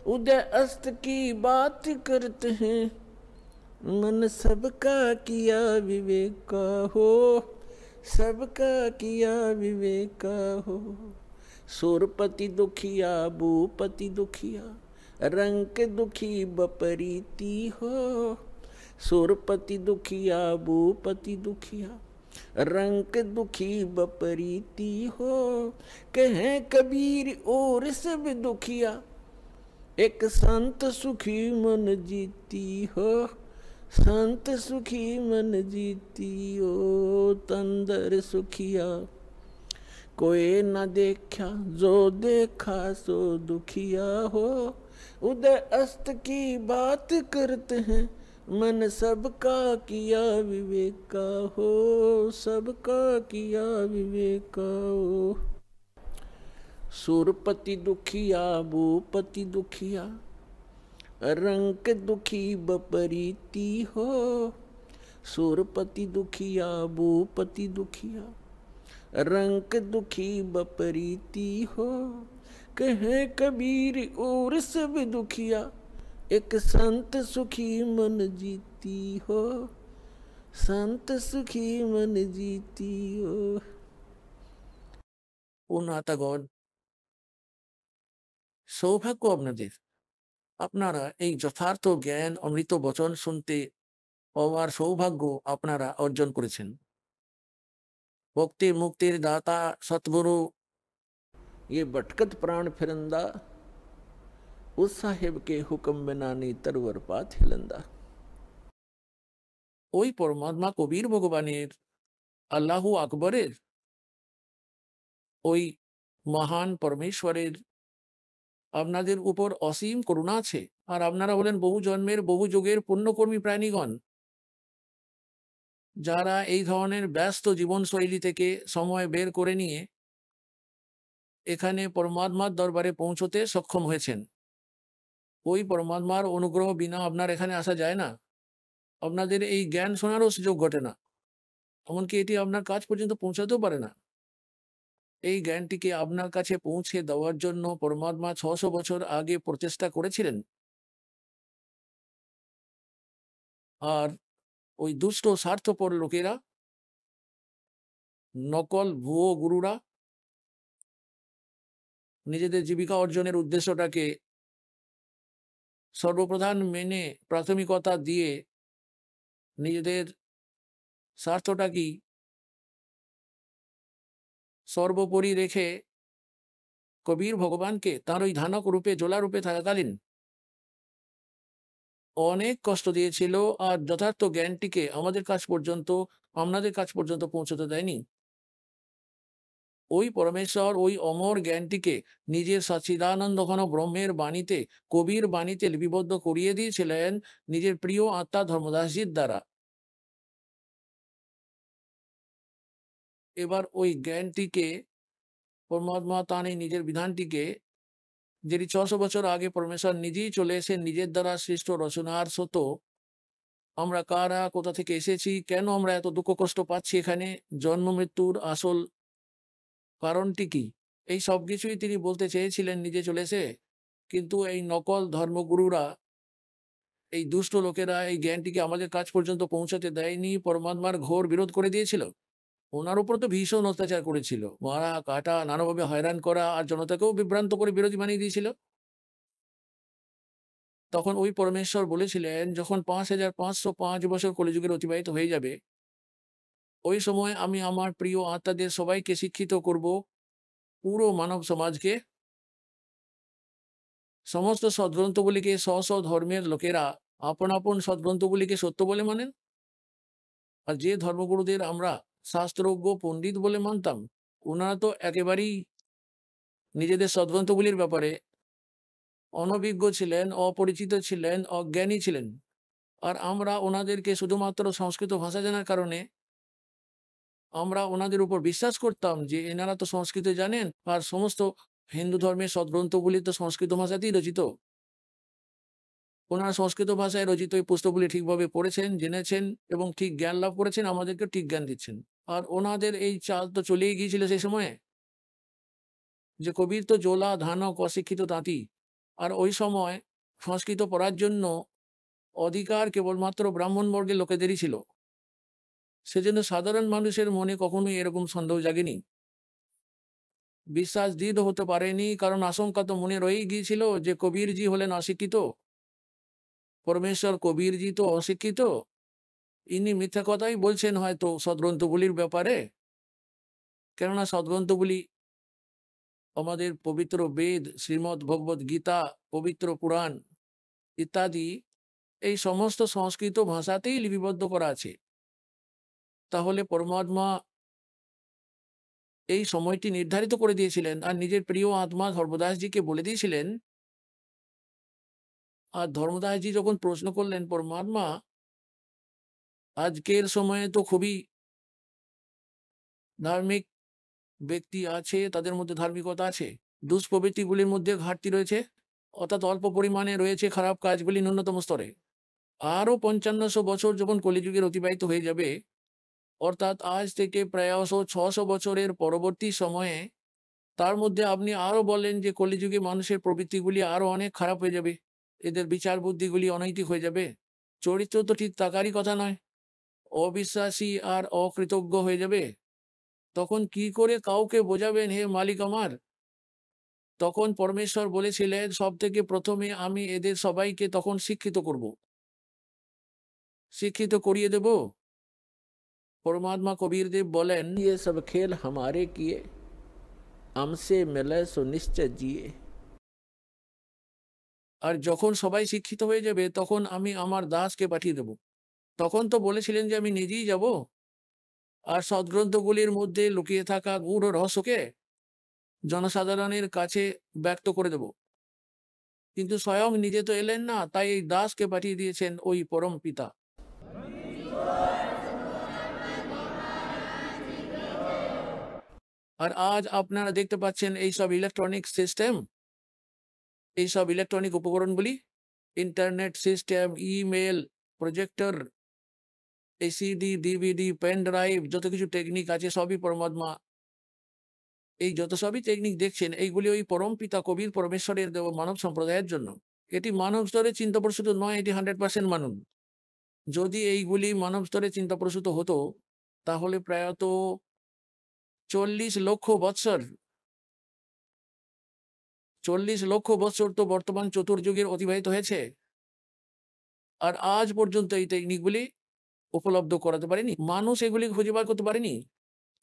उदय अस्त की बात करते हैं, मन सबका किया विवेका हो, सबका किया विवेका हो। सुरपति दुखिया भूपति दुखिया, रंक दुखी बपरीती हो। सुरपति दुखिया भूपति दुखिया, रंक दुखी बपरीती हो। कहें कबीर और सब दुखिया, एक संत सुखी मन जीती हो, संत सुखी मन जीती हो। तंदर सुखिया कोई न देखा, जो देखा सो दुखिया हो। उदय अस्त की बात करते हैं, मन सबका किया विवेका हो, सबका किया विवेका हो। सुरपति दुखिया भूपति दुखिया, रंक दुखी बपरीती हो। सुरपति दुखिया भूपति दुखिया, रंक दुखी बपरीती हो। कहे कबीर और सब दुखिया, एक संत सुखी मन जीती हो, संत सुखी मन जीती हो। পূর্ণাতাগণ, সৌভাগ্য আপনাদের, আপনারা এই যথার্থ জ্ঞান অমৃত বচন শুনতে পাওয়ার সৌভাগ্য আপনারা অর্জন করেছেন। ভক্তির মুক্তির দাতা সতগুরু ये भटकत प्राण फिरंदा, उस साहेब के हुक्म बिना नी तरवर पात हिलंदा। ওই পরমাত্মা কবির ভগবানের, আল্লাহু আকবরের, ওই মহান পরমেশ্বরের আপনাদের উপর অসীম করুণা আছে। আর আপনারা হলেন বহু জন্মের বহু যুগের পুণ্যকর্মী প্রাণীগণ, যারা এই ধরনের ব্যস্ত জীবনশৈলী থেকে সময় বের করে নিয়ে এখানে পরমাত্মার দরবারে পৌঁছতে সক্ষম হয়েছেন। ওই পরমাত্মার অনুগ্রহ বিনা আপনার এখানে আসা যায় না, আপনাদের এই জ্ঞান শোনারও সুযোগ ঘটে না, এমনকি এটি আপনার কাজ পর্যন্ত পৌঁছাতেও পারে না। এই জ্ঞানটিকে আপনার কাছে পৌঁছে দেওয়ার জন্য পরমাত্মা 600 বছর আগে প্রচেষ্টা করেছিলেন। আর ওই দুষ্ট স্বার্থপর লোকেরা, নকল ভুয়ো গুরুরা নিজেদের জীবিকা অর্জনের উদ্দেশ্যটাকে সর্বপ্রধান মেনে প্রাথমিকতা দিয়ে নিজেদের স্বার্থটাকেই সর্বোপরি রেখে কবির ভগবানকে তার ওই ধানক রূপে জোলা রূপে থাকাকালীন অনেক কষ্ট দিয়েছিল, আর যথার্থ জ্ঞানটিকে আমাদের কাছ পর্যন্ত, আপনাদের কাছ পর্যন্ত পৌঁছতে দেয়নি। ওই পরমেশ্বর ওই অমর জ্ঞানটিকে নিজের সচ্চিদানন্দ ঘন ব্রহ্মের বাণীতে, কবির বাণীতে লিপিবদ্ধ করিয়ে দিয়েছিলেন নিজের প্রিয় আত্মা ধর্মদাসজির দ্বারা। এবার ওই জ্ঞানটিকে পরমাত্মা তার এই নিজের বিধানটিকে, যেটি 600 বছর আগে পরমেশ্বর নিজেই চলে এসে নিজের দ্বারা সৃষ্ট রচনার সত, আমরা কারা, কোথা থেকে এসেছি, কেন আমরা এত দুঃখ কষ্ট পাচ্ছি, এখানে জন্ম মৃত্যুর আসল কারণটি কি, এই সব কিছুই তিনি বলতে চেয়েছিলেন নিজে চলে এসে। কিন্তু এই নকল ধর্মগুরুরা, এই দুষ্ট লোকেরা এই জ্ঞানটিকে আমাদের কাছ পর্যন্ত পৌঁছাতে দেয়নি, পরমাত্মার ঘোর বিরোধ করে দিয়েছিল। ওনার উপর তো ভীষণ অত্যাচার করেছিল, মারা কাটা, নানাভাবে হয়রান করা, আর জনতাকেও বিভ্রান্ত করে বিরোধী বানিয়ে দিয়েছিল। তখন ওই পরমেশ্বর বলেছিলেন, যখন 5505 বছর কলিযুগের অতিবাহিত হয়ে যাবে, ওই সময় আমি আমার প্রিয় আত্মাদের সবাইকে শিক্ষিত করব, পুরো মানব সমাজকে। সমস্ত সদ্গ্রন্থগুলিকে স্ব স্ব ধর্মের লোকেরা আপন আপন সদ্গ্রন্থগুলিকে সত্য বলে মানেন, আর যে ধর্মগুরুদের আমরা শাস্ত্রজ্ঞ পণ্ডিত বলে মানতাম, ওনারা তো একেবারেই নিজেদের সদ্গ্রন্থগুলির ব্যাপারে অনভিজ্ঞ ছিলেন, অপরিচিত ছিলেন, অজ্ঞানী ছিলেন। আর আমরা ওনাদেরকে শুধুমাত্র সংস্কৃত ভাষা জানার কারণে আমরা ওনাদের উপর বিশ্বাস করতাম যে এনারা তো সংস্কৃত জানেন, আর সমস্ত হিন্দু ধর্মের সদ্গ্রন্থগুলি তো সংস্কৃত ভাষাতেই রচিত। ওনারা সংস্কৃত ভাষায় রচিত এই পুস্তকগুলি ঠিকভাবে পড়েছেন, জেনেছেন এবং ঠিক জ্ঞান লাভ করেছেন, আমাদেরকে ঠিক জ্ঞান দিচ্ছেন। আর ওনাদের এই চাল তো চলেই গিয়েছিল সেই সময়ে, যে কবির তো জোলা ধানক অশিক্ষিত তাঁতি, আর ওই সময় সংস্কৃত পড়ার জন্য অধিকার কেবলমাত্র ব্রাহ্মণ বর্গের লোকেদেরই ছিল। সেজন্য সাধারণ মানুষের মনে কখনোই এরকম সন্দেহ জাগেনি, বিশ্বাস দৃঢ় হতে পারেনি, কারণ আশঙ্কা তো মনে রয়েই গিয়েছিল যে কবিরজি হলেন অশিক্ষিত, পরমেশ্বর কবিরজি তো অশিক্ষিত, ইনি মিথ্যা কথাই বলছেন হয়তো সদ্গ্রন্থগুলির ব্যাপারে। কেননা সদ্গ্রন্থগুলি আমাদের পবিত্র বেদ, শ্রীমদ্ ভগবদ গীতা, পবিত্র পুরাণ ইত্যাদি এই সমস্ত সংস্কৃত ভাষাতেই লিপিবদ্ধ করা আছে। তাহলে পরমাত্মা এই সময়টি নির্ধারিত করে দিয়েছিলেন, আর নিজের প্রিয় আত্মা ধর্মদাসজিকে বলে দিয়েছিলেন। আর ধর্মদাসজি যখন প্রশ্ন করলেন, পরমাত্মা আজকের সময়ে তো খুবই ধার্মিক ব্যক্তি আছে, তাদের মধ্যে ধার্মিকতা আছে, দুষ্প্রবৃত্তিগুলির মধ্যে ঘাটতি রয়েছে, অর্থাৎ অল্প পরিমাণে রয়েছে খারাপ কাজগুলি ন্যূনতম স্তরে। আরও 5500 বছর যখন কলিযুগের অতিবাহিত হয়ে যাবে, অর্থাৎ আজ থেকে প্রায় 600 বছরের পরবর্তী সময়ে, তার মধ্যে আপনি আরও বলেন যে কলিযুগে মানুষের প্রবৃত্তিগুলি আরও অনেক খারাপ হয়ে যাবে, এদের বিচার বুদ্ধিগুলি অনৈতিক হয়ে যাবে, চরিত্র তো ঠিক থাকারই কথা নয়, অবিশ্বাসী আর অকৃতজ্ঞ হয়ে যাবে। তখন কি করে কাউকে বোঝাবেন হে মালিক আমার? তখন পরমেশ্বর বলেছিলেন, সব থেকে প্রথমে আমি এদের সবাইকে তখন শিক্ষিত করব, শিক্ষিত করিয়ে দেব। परमात्मा कबीर देव बोलेन, ये सब खेल हमारे किए, हमसे मिले सो निश्चय जिए। আর যখন সবাই শিক্ষিত হয়ে যাবে তখন আমি আমার দাসকে পাঠিয়ে দেব। তখন তো বলেছিলেন যে আমি নিজেই যাব, আর সদ্গ্রন্থগুলির মধ্যে লুকিয়ে থাকা গূঢ় রহস্যকে জনসাধারণের কাছে ব্যক্ত করে দেব। কিন্তু স্বয়ং নিজে তো এলেন না, তাই এই দাসকে পাঠিয়ে দিয়েছেন ওই পরম পিতা। আর আজ আপনারা দেখতে পাচ্ছেন এই সব ইলেকট্রনিক সিস্টেম, এই সব ইলেকট্রনিক উপকরণগুলি, ইন্টারনেট সিস্টেম, ইমেল, প্রজেক্টর, এসিডি, ডিভিডি, পেন ড্রাইভ, যত কিছু টেকনিক আছে সবই পরমাত্মা এই যত সবই টেকনিক দেখছেন এইগুলি ওই পরম পিতা কবির পরমেশ্বরের দেব মানব সম্প্রদায়ের জন্য। এটি মানব স্তরে চিন্তা প্রসূত নয়, এটি 100% মানুন। যদি এইগুলি মানব স্তরে চিন্তা প্রসূত হতো তাহলে প্রায়ত 40 লক্ষ বৎসর তো বর্তমান চতুর্যুগের অতিবাহিত হয়েছে, আর আজ পর্যন্ত এই টেকনিকগুলি উপলব্ধ করাতে পারেনি, মানুষ এগুলি খুঁজে বার করতে পারেনি।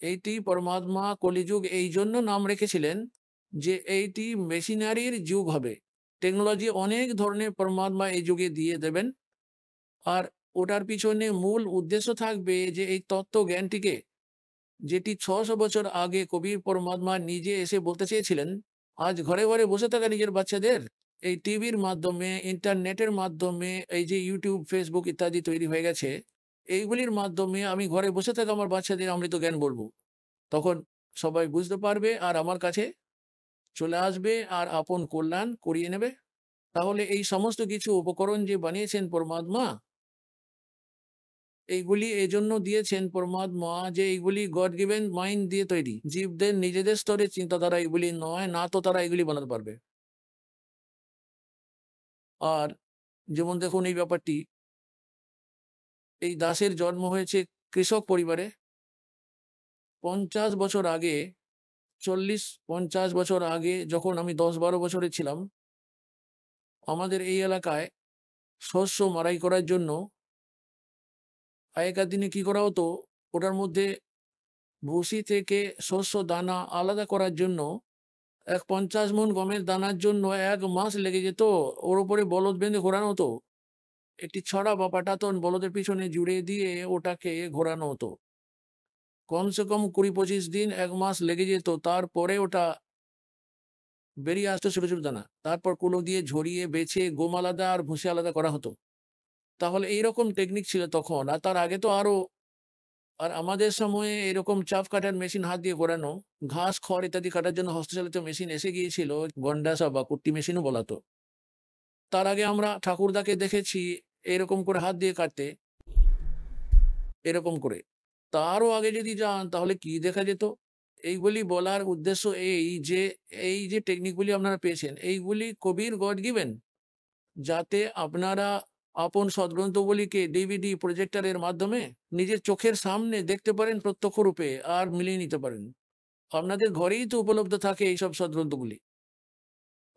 এইটি পরমাত্মা কলিযুগ এই জন্য নাম রেখেছিলেন যে এইটি মেশিনারির যুগ হবে। টেকনোলজি অনেক ধরনের পরমাত্মা এই যুগে দিয়ে দেবেন, আর ওটার পিছনে মূল উদ্দেশ্য থাকবে যে এই তত্ত্ব জ্ঞানটিকে, যেটি 600 বছর আগে কবির পরমাত্মা নিজে এসে বলতে চেয়েছিলেন, আজ ঘরে ঘরে বসে থাকা নিজের বাচ্চাদের এই টিভির মাধ্যমে, ইন্টারনেটের মাধ্যমে, এই যে ইউটিউব, ফেসবুক ইত্যাদি তৈরি হয়ে গেছে, এইগুলির মাধ্যমে আমি ঘরে বসে থাকা আমার বাচ্চাদের অমৃত জ্ঞান বলবো। তখন সবাই বুঝতে পারবে আর আমার কাছে চলে আসবে আর আপন কল্যাণ করিয়ে নেবে। তাহলে এই সমস্ত কিছু উপকরণ যে বানিয়েছেন পরমাত্মা, এইগুলি এজন্য দিয়েছেন পরমাত্মা যে এইগুলি গড গিভেন মাইন্ড দিয়ে তৈরি, জীবদের নিজেদের স্তরে চিন্তাধারা এগুলি নয়, না তো তারা এগুলি বানাতে পারবে। আর যেমন দেখুন এই ব্যাপারটি, এই দাসের জন্ম হয়েছে কৃষক পরিবারে। 50 বছর আগে, 40-50 বছর আগে, যখন আমি 10-12 বছরে ছিলাম, আমাদের এই এলাকায় শস্য মাড়াই করার জন্য আগেকার দিনে কি করা হতো, ওটার মধ্যে ভুসি থেকে শস্য দানা আলাদা করার জন্য 50 মণ গমের দানার জন্য 1 মাস লেগে যেত। ওর উপরে বলদ বেঁধে ঘোরানো হতো, একটি ছড়া বা পাটাতন বলদের পিছনে জুড়ে দিয়ে ওটাকে ঘোরানো হতো। কমসে কম 20-25 দিন, 1 মাস লেগে যেত, তারপরে ওটা বেরিয়ে আসতো ছোট ছোট দানা। তারপর কুলো দিয়ে ঝরিয়ে বেছে গম আলাদা আর ভুসি আলাদা করা হতো। তাহলে এইরকম টেকনিক ছিল তখন, আর তার আগে তো আরো। আর আমাদের সময়ে এরকম চাপ কাটার মেশিন হাত দিয়ে ঘোরানো, ঘাস খড় ইত্যাদি কাটার জন্য হস্তচালিত মেশিন এসে গিয়েছিল, গন্ডাসা বা কুট্টি মেশিনও বলাতো। তার আগে আমরা ঠাকুরদাকে দেখেছি এরকম করে হাত দিয়ে কাটতে, এরকম করে। তারও আগে যদি যান তাহলে কি দেখা যেত। এইগুলি বলার উদ্দেশ্য এই যে টেকনিকগুলি আপনারা পেয়েছেন, এইগুলি কবির গড গিভেন, যাতে আপনারা আপন সদ্গ্রন্থগুলিকে ডিভিডি প্রজেক্টরের মাধ্যমে নিজের চোখের সামনে দেখতে পারেন প্রত্যক্ষ রূপে, আর মিলিয়ে নিতে পারেন। আপনাদের ঘরেই তো উপলব্ধ থাকে এইসব সদ্গ্রন্থগুলি।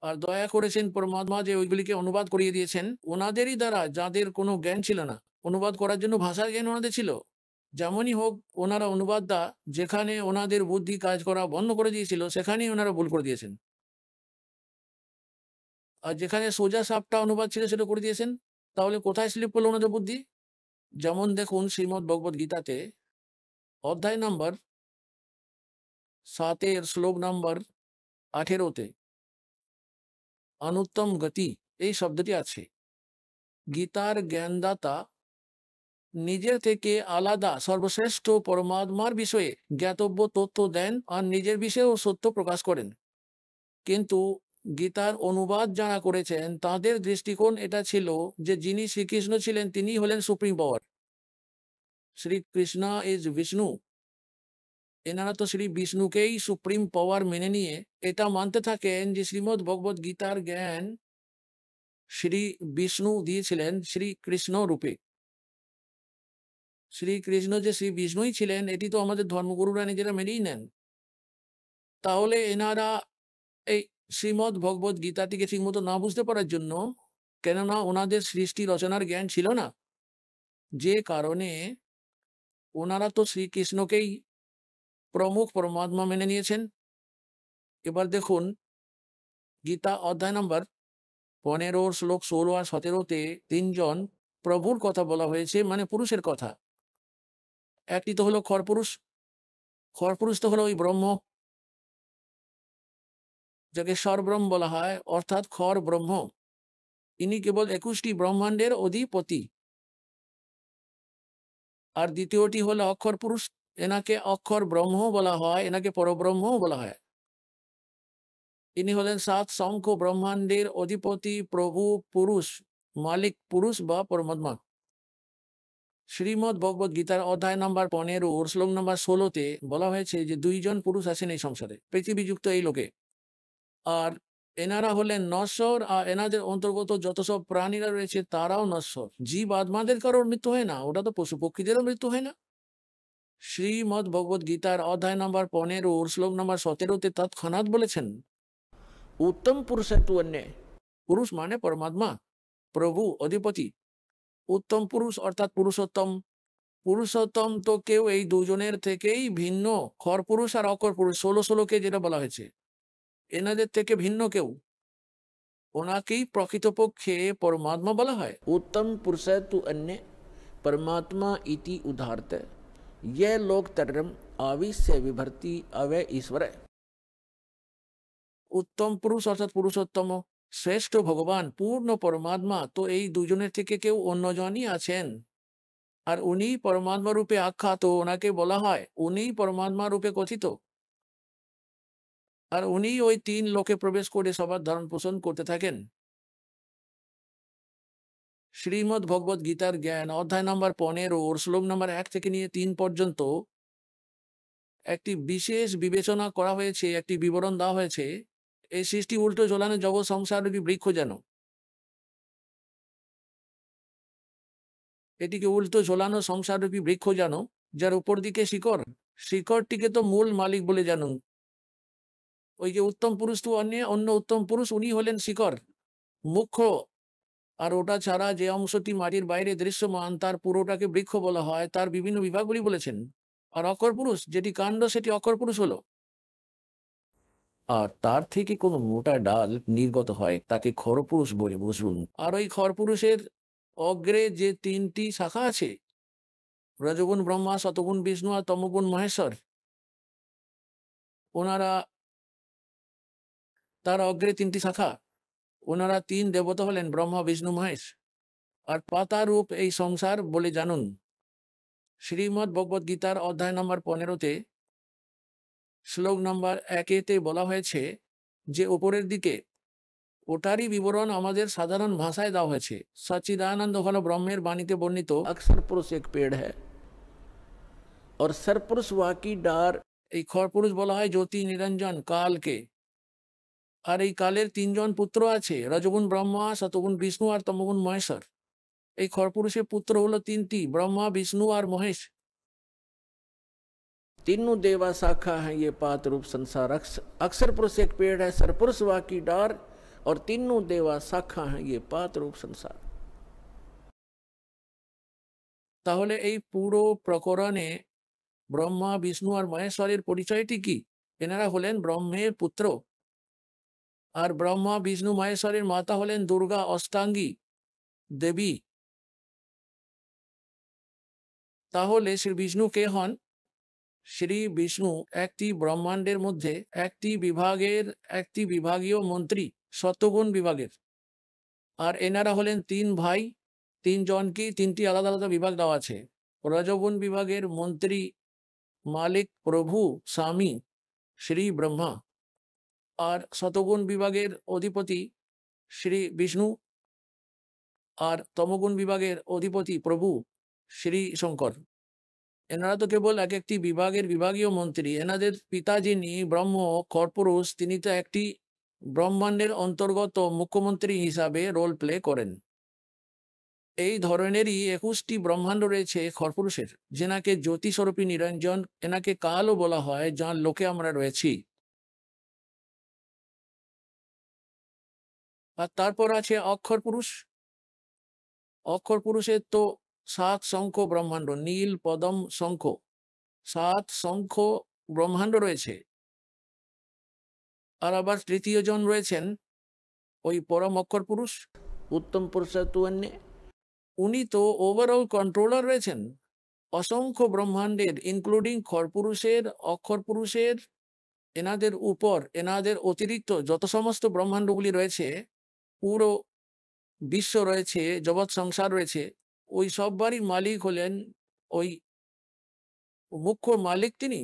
আর দয়া করেছেন পরমাত্মা যে ওইগুলিকে অনুবাদ করিয়ে দিয়েছেন ওনাদেরই দ্বারা, যাদের কোনো জ্ঞান ছিল না। অনুবাদ করার জন্য ভাষার জ্ঞান ওনাদের ছিল। যেমনই হোক, ওনারা অনুবাদটা, যেখানে ওনাদের বুদ্ধি কাজ করা বন্ধ করে দিয়েছিল সেখানেই ওনারা ভুল করে দিয়েছেন, আর যেখানে সোজা সাপটা অনুবাদ ছিল সেটা করে দিয়েছেন। তাহলে কোথায় স্লিপ করলো ওনাদের বুদ্ধি? যেমন দেখুন শ্রীমদ্ ভগবদ গীতাতে অধ্যায় নাম্বার 7 শ্লোক নাম্বার 18-তে অনুত্তম গতি এই শব্দটি আছে। গীতার জ্ঞানদাতা নিজের থেকে আলাদা সর্বশ্রেষ্ঠ পরমাত্মার বিষয়ে জ্ঞাতব্য তথ্য দেন আর নিজের বিষয়েও সত্য প্রকাশ করেন। কিন্তু গীতার অনুবাদ যারা করেছেন তাদের দৃষ্টিকোণ এটা ছিল যে যিনি শ্রীকৃষ্ণ ছিলেন তিনি হলেন supreme power, Shrikrishna is Vishnu. এনারা তো শ্রী বিষ্ণুকেই সুপ্রিম পাওয়ার মেনে নিয়ে এটা মানতে থাকেন যে শ্রীমদ্ ভগবদ গীতার জ্ঞান শ্রী বিষ্ণু দিয়েছিলেন শ্রীকৃষ্ণ রূপে। শ্রীকৃষ্ণ যে শ্রী বিষ্ণুই ছিলেন এটি তো আমাদের ধর্মগুরুরা নিজেরা মেনেই নেন। তাহলে এনারা এই শ্রীমদ্ ভগবদ গীতাটিকে ঠিকমতো না বুঝতে পারার জন্য, কেননা ওনাদের সৃষ্টি রচনার জ্ঞান ছিল না, যে কারণে ওনারা তো শ্রীকৃষ্ণকেই প্রমুখ পরমাত্মা মেনে নিয়েছেন। এবার দেখুন গীতা অধ্যায় নাম্বার 15 শ্লোক 16 আর 17-তে 3জন প্রভুর কথা বলা হয়েছে, মানে পুরুষের কথা। একটি তো হলো খরপুরুষ। খরপুরুষ তো হলো ওই ব্রহ্ম, যাকে স্বরব্রহ্ম বলা হয়, অর্থাৎ খর ব্রহ্ম। ইনি কেবল 21টি ব্রহ্মাণ্ডের অধিপতি। আর দ্বিতীয়টি হলো অক্ষর পুরুষ, এনাকে অক্ষর ব্রহ্ম বলা হয়, এনাকে পরব্রহ্মও বলা হয়। ইনি হলেন 7 সংখ্য ব্রহ্মাণ্ডের অধিপতি, প্রভু পুরুষ, মালিক পুরুষ বা পরমাত্মা। শ্রীমদ্ ভগবদ গীতার অধ্যায় নম্বর 15 ওর শ্লোক নম্বর 16-তে বলা হয়েছে যে দুইজন পুরুষ আছেন এই সংসারে, পৃথিবীযুক্ত এই লোকে। আর এনারা হলেন নশ্বর, আর এনাদের অন্তর্গত যত সব প্রাণীরা রয়েছে তারাও নশ্বর। জীব আত্মাদের কারোর মৃত্যু হয় না, ওটা তো পশু পক্ষীদেরও মৃত্যু হয় না। শ্রীমদ্ ভগবদ গীতার অধ্যায় নম্বর 15 ওর শ্লোক নম্বর 17-তে তৎক্ষণাৎ বলেছেন, उत्तम पुरुष है तू अन्य। পুরুষ মানে পরমাত্মা, প্রভু, অধিপতি। উত্তম পুরুষ অর্থাৎ পুরুষোত্তম। পুরুষোত্তম তো কেউ এই দুজনের থেকেই ভিন্ন। খর পুরুষ আর অকর পুরুষ 16-16-কে যেটা বলা হয়েছে, এনাদের থেকে ভিন্ন কেউ, ওনাকেই প্রকৃতপক্ষে পরমাত্মা বলা হয়। उत्तम पुरुष है तू अन्य, परमात्मा इति उदाहरत। यह लोक तरम आविश से विभर्ति अवय ईश्वर है। উত্তম পুরুষ অর্থাৎ পুরুষোত্তম, শ্রেষ্ঠ ভগবান, পূর্ণ পরমাত্মা, তো এই দুজনের থেকে কেউ অন্যজনই আছেন, আর উনি পরমাত্মা রূপে আখ্যাত, ওনাকে বলা হয়, উনি পরমাত্মা রূপে কথিত। আর উনি ওই 3 লোকে প্রবেশ করে সবার ধারণ পোষণ করতে থাকেন। শ্রীমদ্ ভগবদ গীতার জ্ঞান অধ্যায় নম্বর 15 ওর শ্লোক নম্বর 1 থেকে নিয়ে 3 পর্যন্ত একটি বিশেষ বিবেচনা করা হয়েছে, একটি বিবরণ দেওয়া হয়েছে। এই সৃষ্টি উল্টো ঝোলানো জগৎ সংসাররূপী বৃক্ষ যেন, এটিকে উল্টো ঝোলানো সংসাররূপী বৃক্ষ যেন, যার উপর দিকে শিকড়, শিকড়টিকে তো মূল মালিক বলে জানুন। ওই যে উত্তম পুরুষ তো অন্য উত্তম পুরুষ, উনি হলেন শিকড়, মুখ্য। আর ওটা ছাড়া যে অংশটি মাটির বাইরে দৃশ্যমান, তার পুরোটাকে বৃক্ষ বলা হয়, তার বিভিন্ন বিভাগগুলি বলেছেন। আর অকর পুরুষ যেটি কাণ্ড, সেটি অকর পুরুষ হলো। আর তার থেকে কোনো মোটা ডাল নির্গত হয়, তাকে খরপুরুষ বলে বুঝুন। আর ওই খরপুরুষের অগ্রে যে 3টি শাখা আছে, রজগুণ ব্রহ্মা, শতগুণ বিষ্ণু আর তমগুণ মহেশ্বর, ওনারা, তার অগ্রে 3টি শাখা, ওনারা 3 দেবতা হলেন ব্রহ্মা, বিষ্ণু, মহেশ। আর পাতা রূপ এই সংসার বলে জানুন। শ্রীমদ্ ভগবদ গীতার অধ্যায় নম্বর 15-তে শ্লোক নম্বর 1-তে বলা হয়েছে যে উপরের দিকে, ওটারই বিবরণ আমাদের সাধারণ ভাষায় দেওয়া হয়েছে। সচ্চিদানন্দ ঘন ব্রহ্মের বাণীতে বর্ণিত अक्षर पुरुष एक पेड़ है और सरपुरुष वाकी डार। এই খরপুরুষ বলা হয় জ্যোতি নিরঞ্জন কালকে। আর এই কালের 3 জন পুত্র আছে, রজগুণ ব্রহ্মা, শতগুণ বিষ্ণু আর তমগুণ মহেশ্বর। এই খরপুরুষের পুত্র হলো 3টি, ব্রহ্মা, বিষ্ণু আর মহেশ। तीनों देवा शाखा है ये पात रूप संसार। अक्षर पुरुष एक पेड़ है, सरपुरुष वाकी डार, और तीनों देवा शाखा है ये पात रूप संसार। তাহলে এই পুরো প্রকরণে ব্রহ্মা, বিষ্ণু আর মহেশ্বরের পরিচয়টি কি? এনারা হলেন ব্রহ্মের পুত্র। আর ব্রহ্মা, বিষ্ণু, মহেশ্বরের মাতা হলেন দুর্গা, অষ্টাঙ্গী দেবী। তাহলে শ্রী বিষ্ণু কে হন? শ্রী বিষ্ণু একটি ব্রহ্মাণ্ডের মধ্যে একটি বিভাগীয় মন্ত্রী, শতগুণ বিভাগের। আর এনারা হলেন 3 ভাই, 3 জনকে 3টি আলাদা আলাদা বিভাগ দেওয়া আছে। রজগুণ বিভাগের মন্ত্রী, মালিক, প্রভু, স্বামী শ্রী ব্রহ্মা। আর শতগুণ বিভাগের অধিপতি শ্রী বিষ্ণু। আর তমগুণ বিভাগের অধিপতি প্রভু শ্রী শঙ্কর। এনারা তো কেবল এক একটি বিভাগের বিভাগীয় মন্ত্রী। এনাদের পিতা যিনি ব্রহ্ম খরপুরুষ, তিনি তো একটি ব্রহ্মাণ্ডের অন্তর্গত মুখ্যমন্ত্রী হিসাবে রোল প্লে করেন। এই ধরনেরই 21টি ব্রহ্মাণ্ড রয়েছে খরপুরুষের, যেনাকে জ্যোতিস্বরূপী নিরঞ্জন, এনাকে কালও বলা হয়, যার লোকে আমরা রয়েছি। আর তারপর আছে অক্ষর পুরুষ। অক্ষর পুরুষের তো 7 শঙ্খ ব্রহ্মাণ্ড, নীল, পদম, শঙ্খ, 7 শঙ্খ ব্রহ্মাণ্ড রয়েছে। আর আবার 3য় জন রয়েছেন ওই পরম অক্ষর পুরুষ। उत्तम पुरुष है तू अन्य। উনি তো ওভারঅল কন্ট্রোলার রয়েছেন অসংখ্য ব্রহ্মাণ্ডের, ইনক্লুডিং খরপুরুষের, অক্ষর পুরুষের, এনাদের উপর, এনাদের অতিরিক্ত যত সমস্ত ব্রহ্মাণ্ডগুলি রয়েছে, পুরো বিশ্ব রয়েছে, জগৎ সংসার রয়েছে, ওই সববারই মালিক হলেন ওই মুখ্য মালিক তিনি।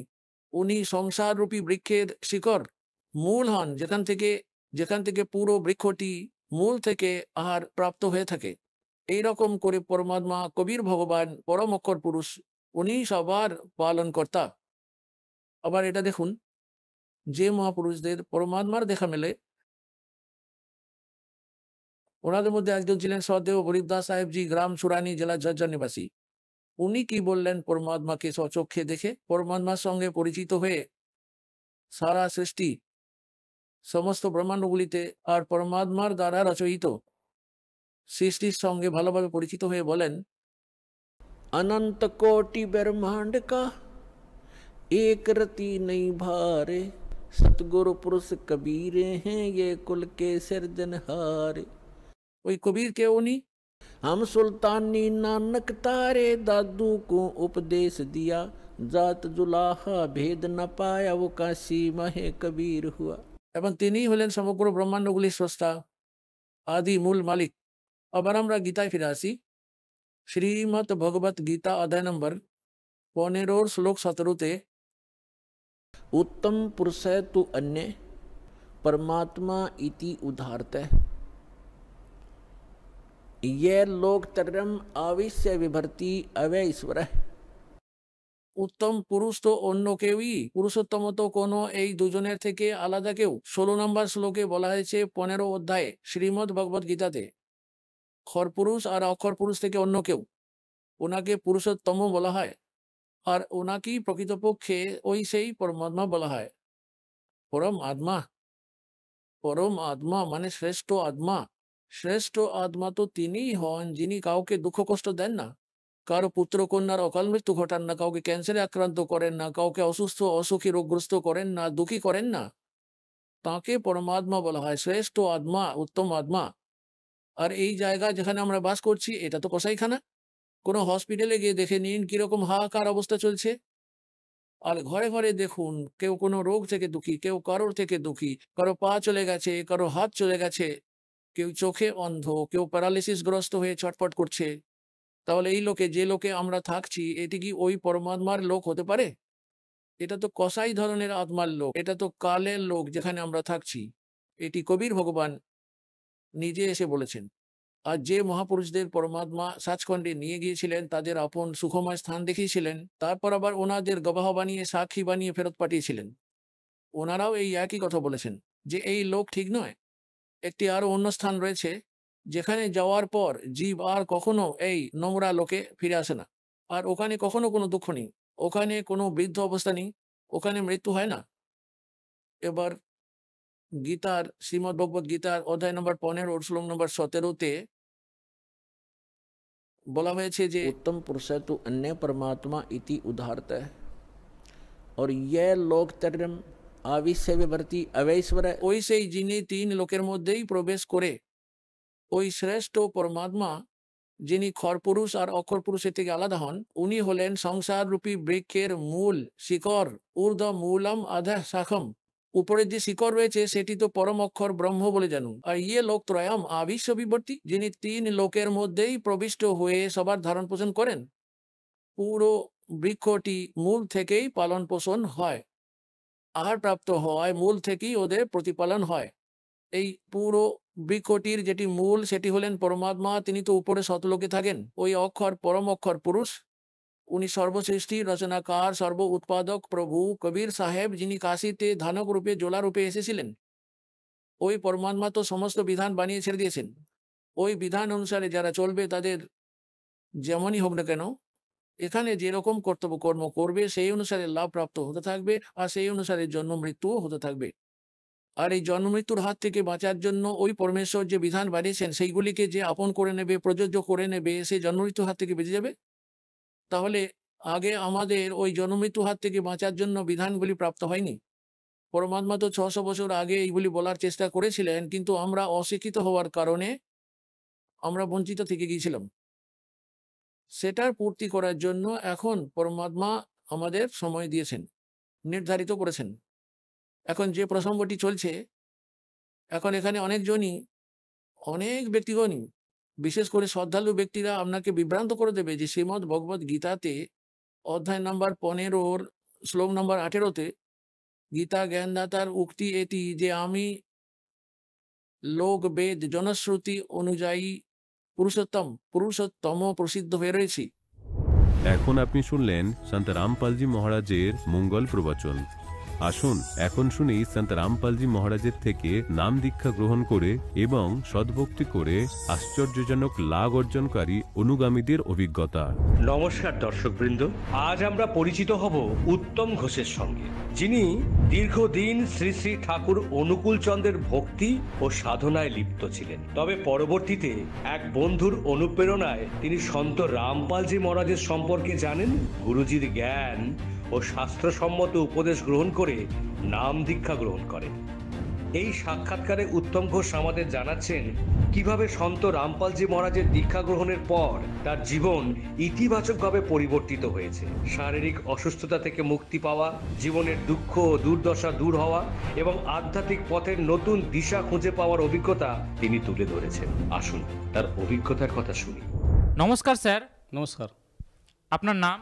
উনি সংসার রূপী বৃক্ষের শিকড়, মূল হন, যেখান থেকে পুরো বৃক্ষটি মূল থেকে আহার প্রাপ্ত হয়ে থাকে। এইরকম করে পরমাত্মা কবির ভগবান পরম অক্ষর পুরুষ উনি সবার পালন কর্তা। আবার এটা দেখুন, যে মহাপুরুষদের পরমাত্মার দেখা মেলে ওনাদের মধ্যে একজন ছিলেন সদেব হরিদাস সাহেবজি, গ্রাম সুরানি, জেলা ঝজ্জর নিবাসী। উনি কি বললেন পরমাত্মাকে স্বচক্ষে দেখে, পরমাত্মার সঙ্গে পরিচিত হয়ে সারা সৃষ্টি সমস্ত ব্রহ্মাণ্ডগুলিতে আর পরমাত্মার দ্বারা রচয়িত সৃষ্টির সঙ্গে ভালোভাবে পরিচিত হয়ে বলেন, अनंत कोटि ब्रह्मांड का एक रति नहीं भारे, सतगुरु पुरुष कबीरे हैं ये कुल के सिरजनहारे। ওই कबीर के उनी हम सुल्तानी नानक तारे, दादू को उपदेश दिया, जात जुलाहा भेद न पाया, वो काशी महे कबीर हुआ। এবং তিনি হলেন সমগ্র ব্রহ্মাণ্ডগুলির স্রষ্টা, আদি মূল মালিক। আবার আমরা গীতায় ফিরে আসি। শ্রীমৎ ভগবত গীতা অধ্যায় নম্বর 15 শ্লোক 17-তে उत्तम पुरुष है तू अन्य, परमात्मा इति उदारत। ये लोक तरम आविश्य विभर्ति अवय ईश्वर है। উত্তম পুরুষ তো অন্য কেউই, পুরুষোত্তম তো কোনো এই দুজনের থেকে আলাদা কেউ। 16 নম্বর শ্লোকে বলা হয়েছে 15 অধ্যায়ে শ্রীমৎ ভগবত গীতাতে, খর পুরুষ আর অক্ষর পুরুষ থেকে অন্য কেউ, ওনাকে পুরুষোত্তম বলা হয়। আর ওনাকেই প্রকৃতপক্ষে ওই সেই পরমাত্মা বলা হয়। পরম আত্মা, পরম আত্মা মানে শ্রেষ্ঠ আত্মা। শ্রেষ্ঠ আত্মা তো তিনিই হন যিনি কাউকে দুঃখ কষ্ট দেন না, কারো পুত্র কন্যার অকাল মৃত্যু ঘটান না, কাউকে ক্যান্সারে আক্রান্ত করেন না, কাউকে অসুস্থ অসুখী রোগগ্রস্ত করেন না, দুঃখী করেন না। তাকে পরমাত্মা বলা হয়, শ্রেষ্ঠ আত্মা, উত্তম আত্মা। আর এই জায়গা যেখানে আমরা বাস করছি এটা তো কসাইখানা। কোনো হসপিটালে গিয়ে দেখে নিন কিরকম হাহাকার অবস্থা চলছে। আর ঘরে ঘরে দেখুন, কেউ কোনো রোগ থেকে দুঃখী, কেউ কারোর থেকে দুঃখী, কারো পা চলে গেছে, কারো হাত চলে গেছে, কেউ চোখে অন্ধ, কেউ প্যারালিসিস গ্রস্ত হয়ে ছটফট করছে। তাহলে এই লোকে, যে লোকে আমরা থাকছি, এটি কি ওই পরমাত্মার লোক হতে পারে? এটা তো কসাই ধরনের আত্মার লোক, এটা তো কালের লোক যেখানে আমরা থাকছি। এটি কবির ভগবান নিজে এসে বলেছেন। আর যে মহাপুরুষদের পরমাত্মা সাচখণ্ডে নিয়ে গিয়েছিলেন, তাদের আপন সুখময় স্থান দেখিয়েছিলেন, তারপর আবার ওনাদের গবাহ বানিয়ে সাক্ষী বানিয়ে ফেরত পাঠিয়েছিলেন। ওনারাও এই একই কথা বলেছেন যে এই লোক ঠিক নয়। একটি আরো অন্য স্থান রয়েছে যেখানে যাওয়ার পর জীব আর কখনো এই নোংরা লোকে ফিরে আসে না। আর ওখানে কখনো কোনো দুঃখ নেই, ওখানে কোনো বৃদ্ধ অবস্থা নেই, ওখানে মৃত্যু হয় না। এবার গীতার, শ্রীমদ্ ভগবত গীতার অধ্যায় নম্বর 15 শ্লোক নম্বর 17-তে বলা হয়েছে যে उत्तम पुरुष है तू अन्य, परमात्मा इति उदारत है। और यह लोक तरम आविश्य विभर्ति अवय ईश्वर है। ওই সেই যিনি 3 লোকের মধ্যেই প্রবেশ করে ওই শ্রেষ্ঠ পরমাত্মা, যিনি খর পুরুষ আর অক্ষর পুরুষের থেকে আলাদা হন, উনি হলেন সংসার রূপী বৃক্ষের মূল শিকড়, ঊর্ধ্ব মূলম আধঃ শাখম। উপরের যে শিকড় রয়েছে সেটি তো পরম অক্ষর ব্রহ্ম বলে জানুন। আর ইয়ে লোক ত্রয়ম আবিশ্ব বিবর্তি, যিনি 3 লোকের মধ্যেই প্রবিষ্ট হয়ে সবার ধারণ পোষণ করেন। পুরো বৃক্ষটি মূল থেকেই পালন পোষণ হয়, আহার প্রাপ্ত হয়, মূল থেকেই ওদের প্রতিপালন হয়। এই পুরো বৃক্ষটির যেটি মূল সেটি হলেন পরমাত্মা, তিনি তো উপরে শতলোকে থাকেন। ওই অক্ষর পরম অক্ষর পুরুষ, উনি সর্বসৃষ্টির রচনাকার, সর্ব উৎপাদক প্রভু কবির সাহেব, যিনি কাশিতে ধানক রূপে, জোলা রূপে এসেছিলেন। ওই পরমাত্মা তো সমস্ত বিধান বানিয়ে ছেড়ে দিয়েছেন। ওই বিধান অনুসারে যারা চলবে তাদের যেমনই হোক না কেন, এখানে যেরকম কর্তব্য কর্ম করবে সেই অনুসারে লাভ প্রাপ্ত হতে থাকবে, আর সেই অনুসারে জন্ম মৃত্যুও হতে থাকবে। আর এই জন্ম মৃত্যুর হাত থেকে বাঁচার জন্য ওই পরমেশ্বর যে বিধান বানিয়েছেন সেইগুলিকে যে আপন করে নেবে, প্রযোজ্য করে নেবে, সেই জন্ম মৃত্যুর হাত থেকে বেঁচে যাবে। তাহলে আগে আমাদের ওই জন্ম মৃত্যুর হাত থেকে বাঁচার জন্য বিধানগুলি প্রাপ্ত হয়নি। পরমাত্মা তো 600 বছর আগে এইগুলি বলার চেষ্টা করেছিলেন, কিন্তু আমরা অশিক্ষিত হওয়ার কারণে আমরা বঞ্চিত থেকে গিয়েছিলাম। সেটার পূর্তি করার জন্য এখন পরমাত্মা আমাদের সময় দিয়েছেন, নির্ধারিত করেছেন। এখন যে প্রসঙ্গটি চলছে, এখন এখানে অনেকজনই, অনেক ব্যক্তিগণই, বিশেষ করে শ্রদ্ধালু ব্যক্তিরা আপনাকে বিভ্রান্ত করে দেবে যে শ্রীমদ্ ভগবত গীতাতে অধ্যায় নম্বর 15 শ্লোক নম্বর 18-তে গীতা জ্ঞানদাতার উক্তি এটি যে আমি লোক বেদ জনশ্রুতি অনুযায়ী পুরুষোত্তম প্রসিদ্ধ হয়ে রয়েছি। এখন আপনি শুনলেন সন্ত রামপালজি মহারাজের মঙ্গল প্রবচন। আসুন এখন শুনি সন্ত রামপালজি মহারাজের থেকে নাম দীক্ষা গ্রহণ করে এবং সদ্ভক্তি করে আশ্চর্যজনক লাভ অর্জনকারী অনুগামীদের অভিজ্ঞতা। নমস্কার দর্শকবৃন্দ, আজ আমরা পরিচিত হব উত্তম ঘোষের সঙ্গে, যিনি দীর্ঘদিন শ্রী শ্রী ঠাকুর অনুকূল চন্দ্রের ভক্তি ও সাধনায় লিপ্ত ছিলেন। তবে পরবর্তীতে এক বন্ধুর অনুপ্রেরণায় তিনি সন্ত রামপালজি মহারাজের সম্পর্কে জানেন, গুরুজির জ্ঞান ও শাস্ত্রসম্মত উপদেশ গ্রহণ করে নাম দীক্ষা গ্রহণ করেন। এই সাক্ষাৎকারে উত্তম ঘোষ আমাদের জানাচ্ছেন কিভাবে সন্ত রামপালজি মহারাজের দীক্ষা গ্রহণের পর তার জীবন ইতিবাচকভাবে পরিবর্তিত হয়েছে। শারীরিক অসুস্থতা থেকে মুক্তি পাওয়া, জীবনের দুঃখ ও দুর্দশা দূর হওয়া এবং আধ্যাত্মিক পথের নতুন দিশা খুঁজে পাওয়ার অভিজ্ঞতা তিনি তুলে ধরেছেন। আসুন তার অভিজ্ঞতার কথা শুনি। নমস্কার স্যার। নমস্কার। আপনার নাম?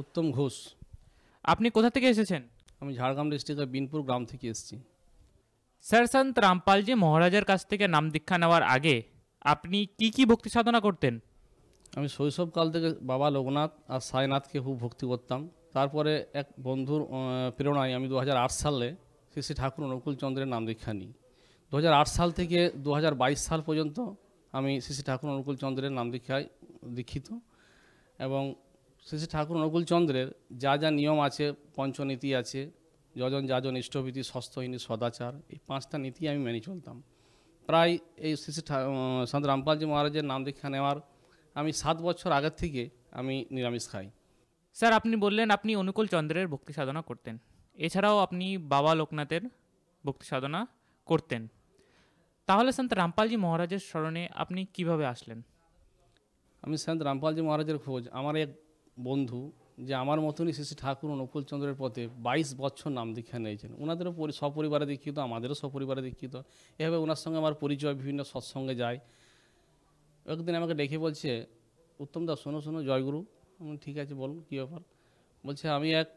উত্তম ঘোষ। আপনি কোথা থেকে এসেছেন? আমি ঝাড়গ্রাম ডিস্ট্রিক্টের বিনপুর গ্রাম থেকে এসেছি। স্যার, সন্ত রামপালজি মহারাজের কাছ থেকে নাম দীক্ষা নেওয়ার আগে আপনি কি কি ভক্তি সাধনা করতেন? আমি শৈশবকাল থেকে বাবা লোকনাথ আর সাইনাথকে খুব ভক্তি করতাম। তারপরে এক বন্ধুর প্রেরণায় আমি 2008 সালে শ্রী শ্রী ঠাকুর অনুকূল চন্দ্রের নাম দীক্ষা নিই। 2008 সাল থেকে 2022 সাল পর্যন্ত আমি শ্রী শ্রী ঠাকুর অনুকূল চন্দ্রের নাম দীক্ষায় দীক্ষিত। এবং শ্রী শ্রী ঠাকুর অনুকূল চন্দ্রের যা যা নিয়ম আছে, পঞ্চনীতি আছে, যজন যাজন ইষ্টভীতি স্বস্থহীনী সদাচার, এই 5টা নীতি আমি মেনে চলতাম। প্রায় এই শ্রী শ্রী সন্ত রামপালজি মহারাজের নাম দীক্ষা নেওয়ার আমি 7 বছর আগের থেকে আমি নিরামিষ খাই। স্যার, আপনি বললেন আপনি অনুকূল চন্দ্রের ভক্তি সাধনা করতেন, এছাড়াও আপনি বাবা লোকনাথের ভক্তি সাধনা করতেন। তাহলে সন্ত রামপালজি মহারাজের স্মরণে আপনি কিভাবে আসলেন? আমি সন্ত রামপালজি মহারাজের খোঁজ আমার এক বন্ধু, যে আমার মতনই শ্রী শ্রী ঠাকুর অনুকূল চন্দ্রের পথে 22 বছর নাম দীক্ষা নিয়েছেন। ওনাদেরও সপরিবারে দীক্ষিত, আমাদেরও সপরিবারে দীক্ষিত। এভাবে ওনার সঙ্গে আমার পরিচয়, বিভিন্ন সৎসঙ্গে যায়। একদিন আমাকে ডেকে বলছে, উত্তম দা শোনো শোনো, জয়গুরু। আমি ঠিক আছে, বলুন কী ব্যাপার। বলছে আমি এক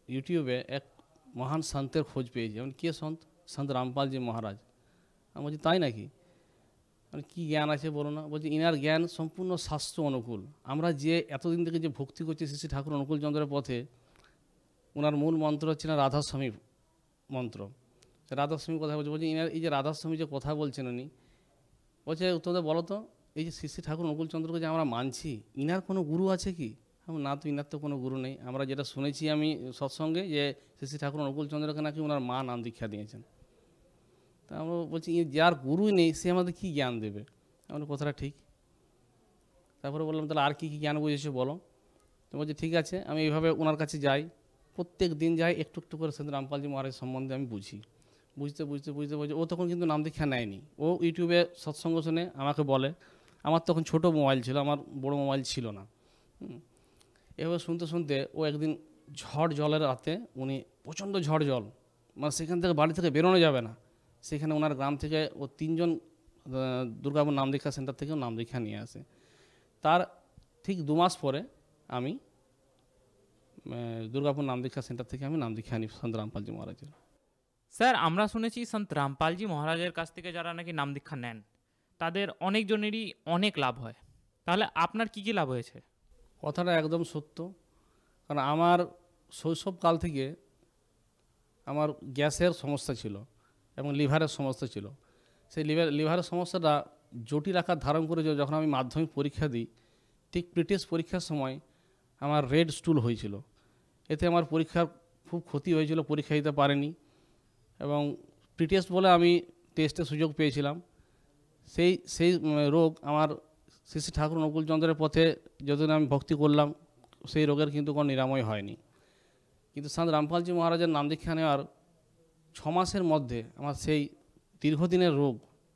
ইউটিউবে এক মহান সন্তের খোঁজ পেয়েছি। আমি কে সন্ত? সন্ত রামপালজি মহারাজ। আমি বলছি তাই নাকি? মানে কী জ্ঞান আছে বলো না। বলছি ইনার জ্ঞান সম্পূর্ণ শাস্ত্র অনুকূল। আমরা যে এতদিন থেকে যে ভক্তি করছি শ্রী শ্রী ঠাকুর অনুকূল চন্দ্রের পথে, ওনার মূল মন্ত্র হচ্ছে না রাধাস্বামী মন্ত্র। রাধাস্বামী কথা বলছে। বলছি ইনার এই যে রাধাস্বামী যে কথা বলছেন উনি, বলছে তোমাদের বলো তো, এই যে শ্রী শ্রী ঠাকুর অনুকূল চন্দ্রকে যে আমরা মানছি, ইনার কোনো গুরু আছে কি? না, তো ইনার তো কোনো গুরু নেই। আমরা যেটা শুনেছি আমি সৎসঙ্গে, যে শ্রী শ্রী ঠাকুর অনুকূল চন্দ্রকে নাকি ওনার মা নাম দীক্ষা দিয়েছেন। তা আমরা বলছি যার গুরুই নেই সে আমাদের কী জ্ঞান দেবে? আমাদের কথাটা ঠিক। তারপরে বললাম তাহলে আর কী কী জ্ঞান বুঝেছো বলো। তো বলছি ঠিক আছে, আমি এইভাবে ওনার কাছে যাই, প্রত্যেক দিন যাই, একটু একটু করে সন্ত রামপালজি মহারাজ সম্বন্ধে আমি বুঝি। বুঝতে বুঝতে বুঝতে বুঝতে ও তখন কিন্তু নাম দীক্ষা নেয়নি। ও ইউটিউবে সৎসঙ্গ শুনে আমাকে বলে। আমার তখন ছোট মোবাইল ছিল, আমার বড় মোবাইল ছিল না। এভাবে শুনতে শুনতে ও একদিন ঝড় জলের রাতে, উনি প্রচণ্ড ঝড় জল, মানে সেখান থেকে বাড়ি থেকে বেরোনো যাবে না, সেখানে ওনার গ্রাম থেকে ও 3 জন দুর্গাপুর নাম দীক্ষা সেন্টার থেকেও নাম দীক্ষা নিয়ে আসে। তার ঠিক 2 মাস পরে আমি দুর্গাপুর নাম দীক্ষা সেন্টার থেকে আমি নাম দীক্ষা নিই সন্ত রামপালজি মহারাজের। স্যার, আমরা শুনেছি সন্ত রামপালজি মহারাজের কাছ থেকে যারা নাকি নাম দীক্ষা নেন তাদের অনেকজনেরই অনেক লাভ হয়। তাহলে আপনার কি কি লাভ হয়েছে? কথাটা একদম সত্য। কারণ আমার শৈশবকাল থেকে আমার গ্যাসের সমস্যা ছিল এবং লিভারের সমস্যা ছিল। সেই লিভারের সমস্যাটা জটিল আকার ধারণ করেছিল যখন আমি মাধ্যমিক পরীক্ষা দিই। ঠিক প্রিটেস্ট পরীক্ষার সময় আমার রেড স্টুল হয়েছিল। এতে আমার পরীক্ষার খুব ক্ষতি হয়েছিল, পরীক্ষা দিতে পারিনি। এবং প্রিটেস্ট বলে আমি টেস্টের সুযোগ পেয়েছিলাম। সেই রোগ আমার শ্রী শ্রী ঠাকুর অনুকূল চন্দ্রের পথে যতদিন আমি ভক্তি করলাম, সেই রোগের কিন্তু কোনো নিরাময় হয়নি। কিন্তু সন্ত রামপালজি মহারাজের নাম দীক্ষা নেওয়ার 6 মাসের মধ্যে আমার সেই দীর্ঘদিনের রোগ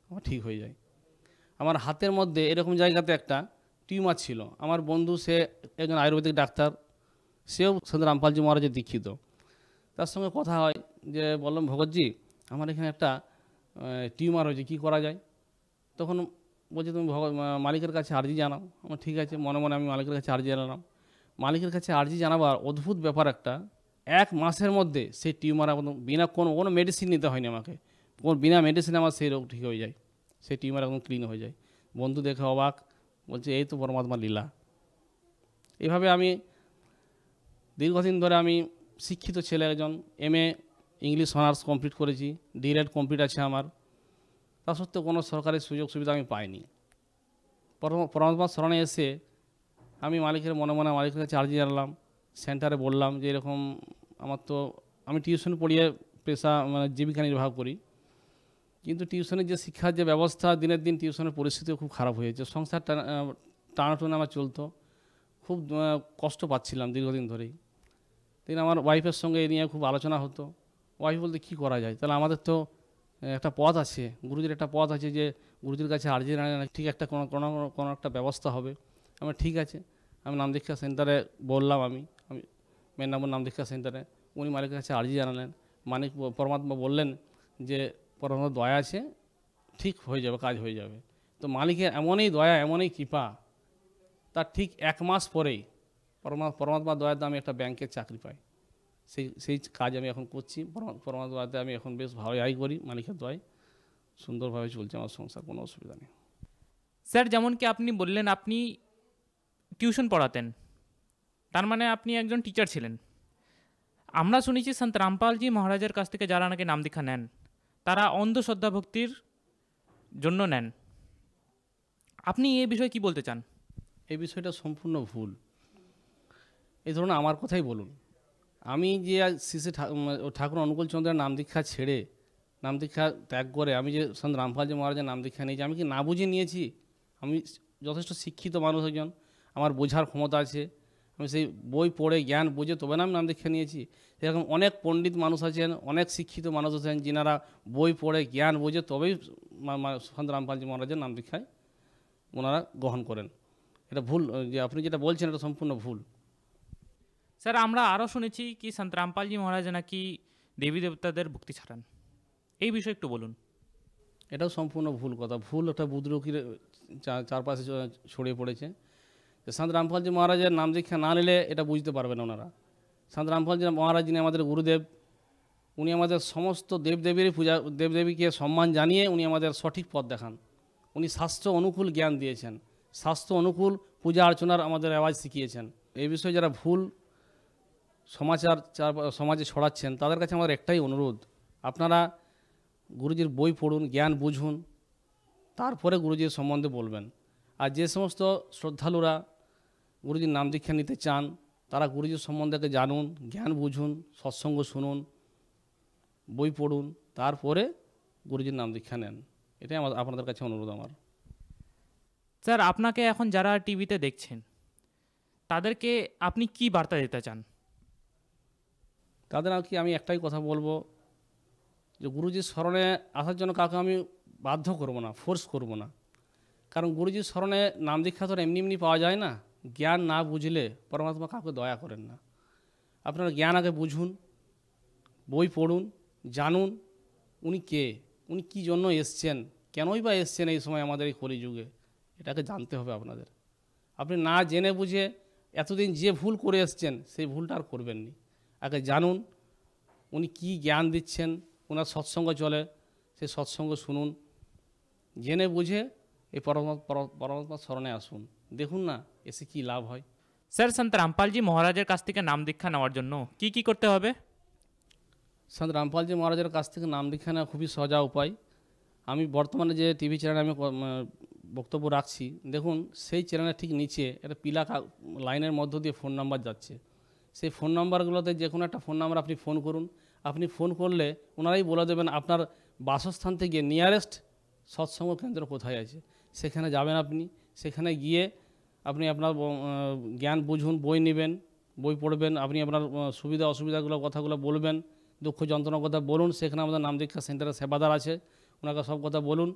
আমার ঠিক হয়ে যায়। আমার হাতের মধ্যে এরকম জায়গাতে একটা টিউমার ছিল। আমার বন্ধু, সে একজন আয়ুর্বেদিক ডাক্তার, সেও সন্ত রামপালজি মহারাজের দীক্ষিত। তার সঙ্গে কথা হয়, যে বললাম ভগতজি আমার এখানে একটা টিউমার হয়েছে, কী করা যায়? তখন বলছে তুমি মালিকের কাছে আর্জি জানাও। আমার ঠিক আছে, মনে মনে আমি মালিকের কাছে আর্জি জানালাম। মালিকের কাছে আর্জি জানাবার অদ্ভুত ব্যাপার একটা, 1 মাসের মধ্যে সেই টিউমার একদম বিনা কোনো মেডিসিন নিতে হয়নি আমাকে, বিনা মেডিসিনে আমার সেই রোগ ঠিক হয়ে যায়, সেই টিউমার একদম ক্লিন হয়ে যায়। বন্ধু দেখে অবাক, বলছে এই তো পরমাত্মা লীলা। এভাবে আমি দীর্ঘদিন ধরে আমি শিক্ষিত ছেলে একজন, MA ইংলিশ অনার্স কমপ্লিট করেছি, ডিএলএড কমপ্লিট আছে আমার, তা সত্ত্বেও কোনো সরকারি সুযোগ সুবিধা আমি পাইনি। পরমাত্মার শরণে এসে আমি মালিকের মনে মনে মালিকের কাছে আর্জি জানালাম, সেন্টারে বললাম যে এরকম আমার তো, আমি টিউশন পড়িয়ে পেশা মানে জীবিকা নির্বাহ করি, কিন্তু টিউশনের যে শিক্ষার যে ব্যবস্থা, দিনের দিন টিউশনের পরিস্থিতিও খুব খারাপ হয়েছে, সংসার টানাটুনা আমার চলতো, খুব কষ্ট পাচ্ছিলাম দীর্ঘদিন ধরেই। দিন আমার ওয়াইফের সঙ্গে এ নিয়ে খুব আলোচনা হতো। ওয়াইফ বলতে কী করা যায়, তাহলে আমাদের তো একটা পথ আছে, গুরুজির একটা পথ আছে যে গুরুজির কাছে আর্জি ঠিক একটা কোনো একটা ব্যবস্থা হবে। আমার ঠিক আছে, আমি নাম দীক্ষা সেন্টারে বললাম, আমি মেদিনীপুর নাম দীক্ষা সেন্টারে, উনি মালিকের কাছে আর্জি জানালেন। মালিক পরমাত্মা বললেন যে পরমাত্মার দয়া আছে, ঠিক হয়ে যাবে, কাজ হয়ে যাবে। তো মালিকের এমনই দয়া, এমনই কৃপা, তার ঠিক 1 মাস পরেই পরমাত্মার দয়াতে আমি একটা ব্যাংকের চাকরি পাই। সেই কাজ আমি এখন করছি পরমাত্মার দয়াতে। আমি এখন বেশ ভালোই করি, মালিকের দয়ায় সুন্দরভাবে চলছে আমার সংসার, কোনো অসুবিধা নেই। স্যার, যেমন কি আপনি বললেন আপনি টিউশন পড়াতেন, তার মানে আপনি একজন টিচার ছিলেন। আমরা শুনেছি সন্ত রামপালজি মহারাজের কাছ থেকে যারা নাকি নাম দীক্ষা নেন, তারা অন্ধশ্রদ্ধা ভক্তির জন্য নেন। আপনি এই বিষয়ে কি বলতে চান? এই বিষয়টা সম্পূর্ণ ভুল। এই ধরুন আমার কথাই বলুন, আমি যে শ্রী শ্রী ঠাকুর অনুকূল চন্দ্রের নাম দীক্ষা ছেড়ে, নাম দীক্ষা ত্যাগ করে আমি যে সন্ত রামপালজি মহারাজের নাম দীক্ষা নিয়েছি, আমি কি না বুঝে নিয়েছি? আমি যথেষ্ট শিক্ষিত মানুষ একজন, আমার বোঝার ক্ষমতা আছে, আমি সেই বই পড়ে জ্ঞান বুঝে তবে না আমি নাম দীক্ষা নিয়েছি। সেরকম অনেক পণ্ডিত মানুষ আছেন, অনেক শিক্ষিত মানুষ আছেন, যিনারা বই পড়ে জ্ঞান বুঝে তবেই সন্ত রামপালজি মহারাজের নাম দীক্ষায় ওনারা গ্রহণ করেন। এটা ভুল, যে আপনি যেটা বলছেন এটা সম্পূর্ণ ভুল। স্যার, আমরা আরও শুনেছি কি সন্ত রামপালজি মহারাজ নাকি দেবী দেবতাদের ভক্তি ছাড়ান, এই বিষয়ে একটু বলুন। এটাও সম্পূর্ণ ভুল কথা, ভুল একটা বুদ্রুকির চারপাশে ছড়িয়ে পড়েছে। সন্ত রামপালজি মহারাজের নাম দীক্ষা না নিলে এটা বুঝতে পারবেন ওনারা। সন্ত রামপালজি মহারাজ যিনি আমাদের গুরুদেব, উনি আমাদের সমস্ত দেবদেবীরই পূজা, দেবদেবীকে সম্মান জানিয়ে উনি আমাদের সঠিক পথ দেখান। উনি শাস্ত্র অনুকূল জ্ঞান দিয়েছেন, শাস্ত্র অনুকূল পূজা অর্চনার আমাদের রেওয়াজ শিখিয়েছেন। এই বিষয়ে যারা ভুল সমাজে ছড়াচ্ছেন তাদের কাছে আমার একটাই অনুরোধ, আপনারা গুরুজির বই পড়ুন, জ্ঞান বুঝুন, তারপরে গুরুজির সম্বন্ধে বলবেন। আর যে সমস্ত শ্রদ্ধালুরা গুরুজির নাম দীক্ষা নিতে চান তারা গুরুজির সম্বন্ধে জানুন, জ্ঞান বুঝুন, সৎসঙ্গ শুনুন, বই পড়ুন, তারপরে গুরুজির নাম দীক্ষা নেন। এটাই আপনাদের কাছে অনুরোধ আমার। স্যার, আপনাকে এখন যারা টিভিতে দেখছেন তাদেরকে আপনি কি বার্তা দিতে চান? তাদের আর কি আমি একটাই কথা বলবো, যে গুরুজির স্মরণে আসার জন্য কাউকে আমি বাধ্য করব না, ফোর্স করব না। কারণ গুরুজির স্মরণে নাম দীক্ষা তো এমনি এমনি পাওয়া যায় না। জ্ঞান না বুঝলে পরমাত্মা কাউকে দয়া করেন না। আপনারা জ্ঞান আগে বুঝুন, বই পড়ুন, জানুন উনি কে, উনি কী জন্য এসছেন, কেনই বা এসছেন এই সময় আমাদের এই কলিযুগে, এটাকে জানতে হবে আপনাদের। আপনি না জেনে বুঝে এতদিন যে ভুল করে এসছেন সেই ভুলটা আর করবেননি। আগে জানুন উনি কি জ্ঞান দিচ্ছেন, ওনার সৎসঙ্গ চলে, সেই সৎসঙ্গ শুনুন, জেনে বুঝে এই পরমাত্মার স্মরণে আসুন, দেখুন না এসে কি লাভ হয়। স্যার, সন্ত রামপালজি মহারাজের কাছ থেকে নাম দীক্ষা নেওয়ার জন্য কি কি করতে হবে? সন্ত রামপালজি মহারাজের কাছ থেকে নাম দীক্ষা নেওয়া খুবই সহজ উপায়। আমি বর্তমানে যে টিভি চ্যানেলে আমি বক্তব্য রাখছি, দেখুন সেই চ্যানেলের ঠিক নিচে একটা পিলা লাইনের মধ্য দিয়ে ফোন নাম্বার যাচ্ছে। সেই ফোন নাম্বারগুলোতে যে কোনো একটা ফোন নাম্বার আপনি ফোন করুন। আপনি ফোন করলে ওনারাই বলে দেবেন আপনার বাসস্থান থেকে নিয়ারেস্ট সৎসঙ্গ কেন্দ্র কোথায় আছে। সেখানে যাবেন আপনি, সেখানে গিয়ে আপনি আপনার জ্ঞান বুঝুন, বই নেবেন, বই পড়বেন, আপনি আপনার সুবিধা অসুবিধাগুলো কথাগুলো বলবেন, দুঃখ যন্ত্রণার কথা বলুন। সেখানে আমাদের নাম দীক্ষা সেন্টারে সেবাদার আছে, ওনাকে সব কথা বলুন।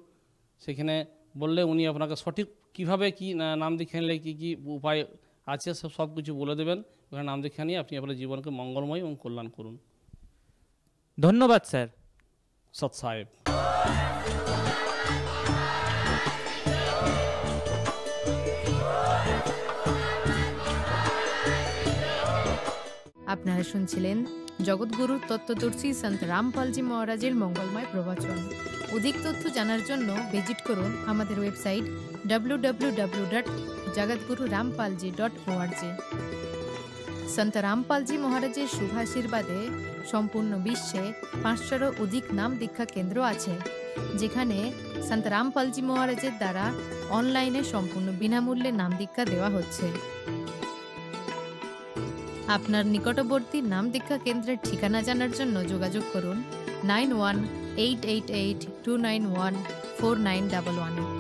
সেখানে বললে উনি আপনাকে সঠিক কীভাবে কী নাম দীক্ষা নিলে কী কী উপায় আছে সব কিছু বলে দেবেন। ওখানে নাম দীক্ষা নিয়ে আপনি আপনার জীবনকে মঙ্গলময় এবং কল্যাণ করুন। ধন্যবাদ স্যার। সৎ সাহেব। আপনারা শুনছিলেন জগৎগুরু তত্ত্বদর্শী সন্ত রামপালজি মহারাজের মঙ্গলময় প্রবচন। অধিক তথ্য জানার জন্য ভিজিট করুন আমাদের ওয়েবসাইট www.jagatgururampalji.org। সন্ত রামপালজি মহারাজের শুভাশীর্বাদে সম্পূর্ণ বিশ্বে 500-এরও অধিক নাম দীক্ষা কেন্দ্র আছে, যেখানে সন্ত রামপালজি মহারাজের দ্বারা অনলাইনে সম্পূর্ণ বিনামূল্যে নাম দীক্ষা দেওয়া হচ্ছে। আপনার নিকটবর্তী নাম দীক্ষা কেন্দ্রের ঠিকানা জানার জন্য যোগাযোগ করুন 918882914911।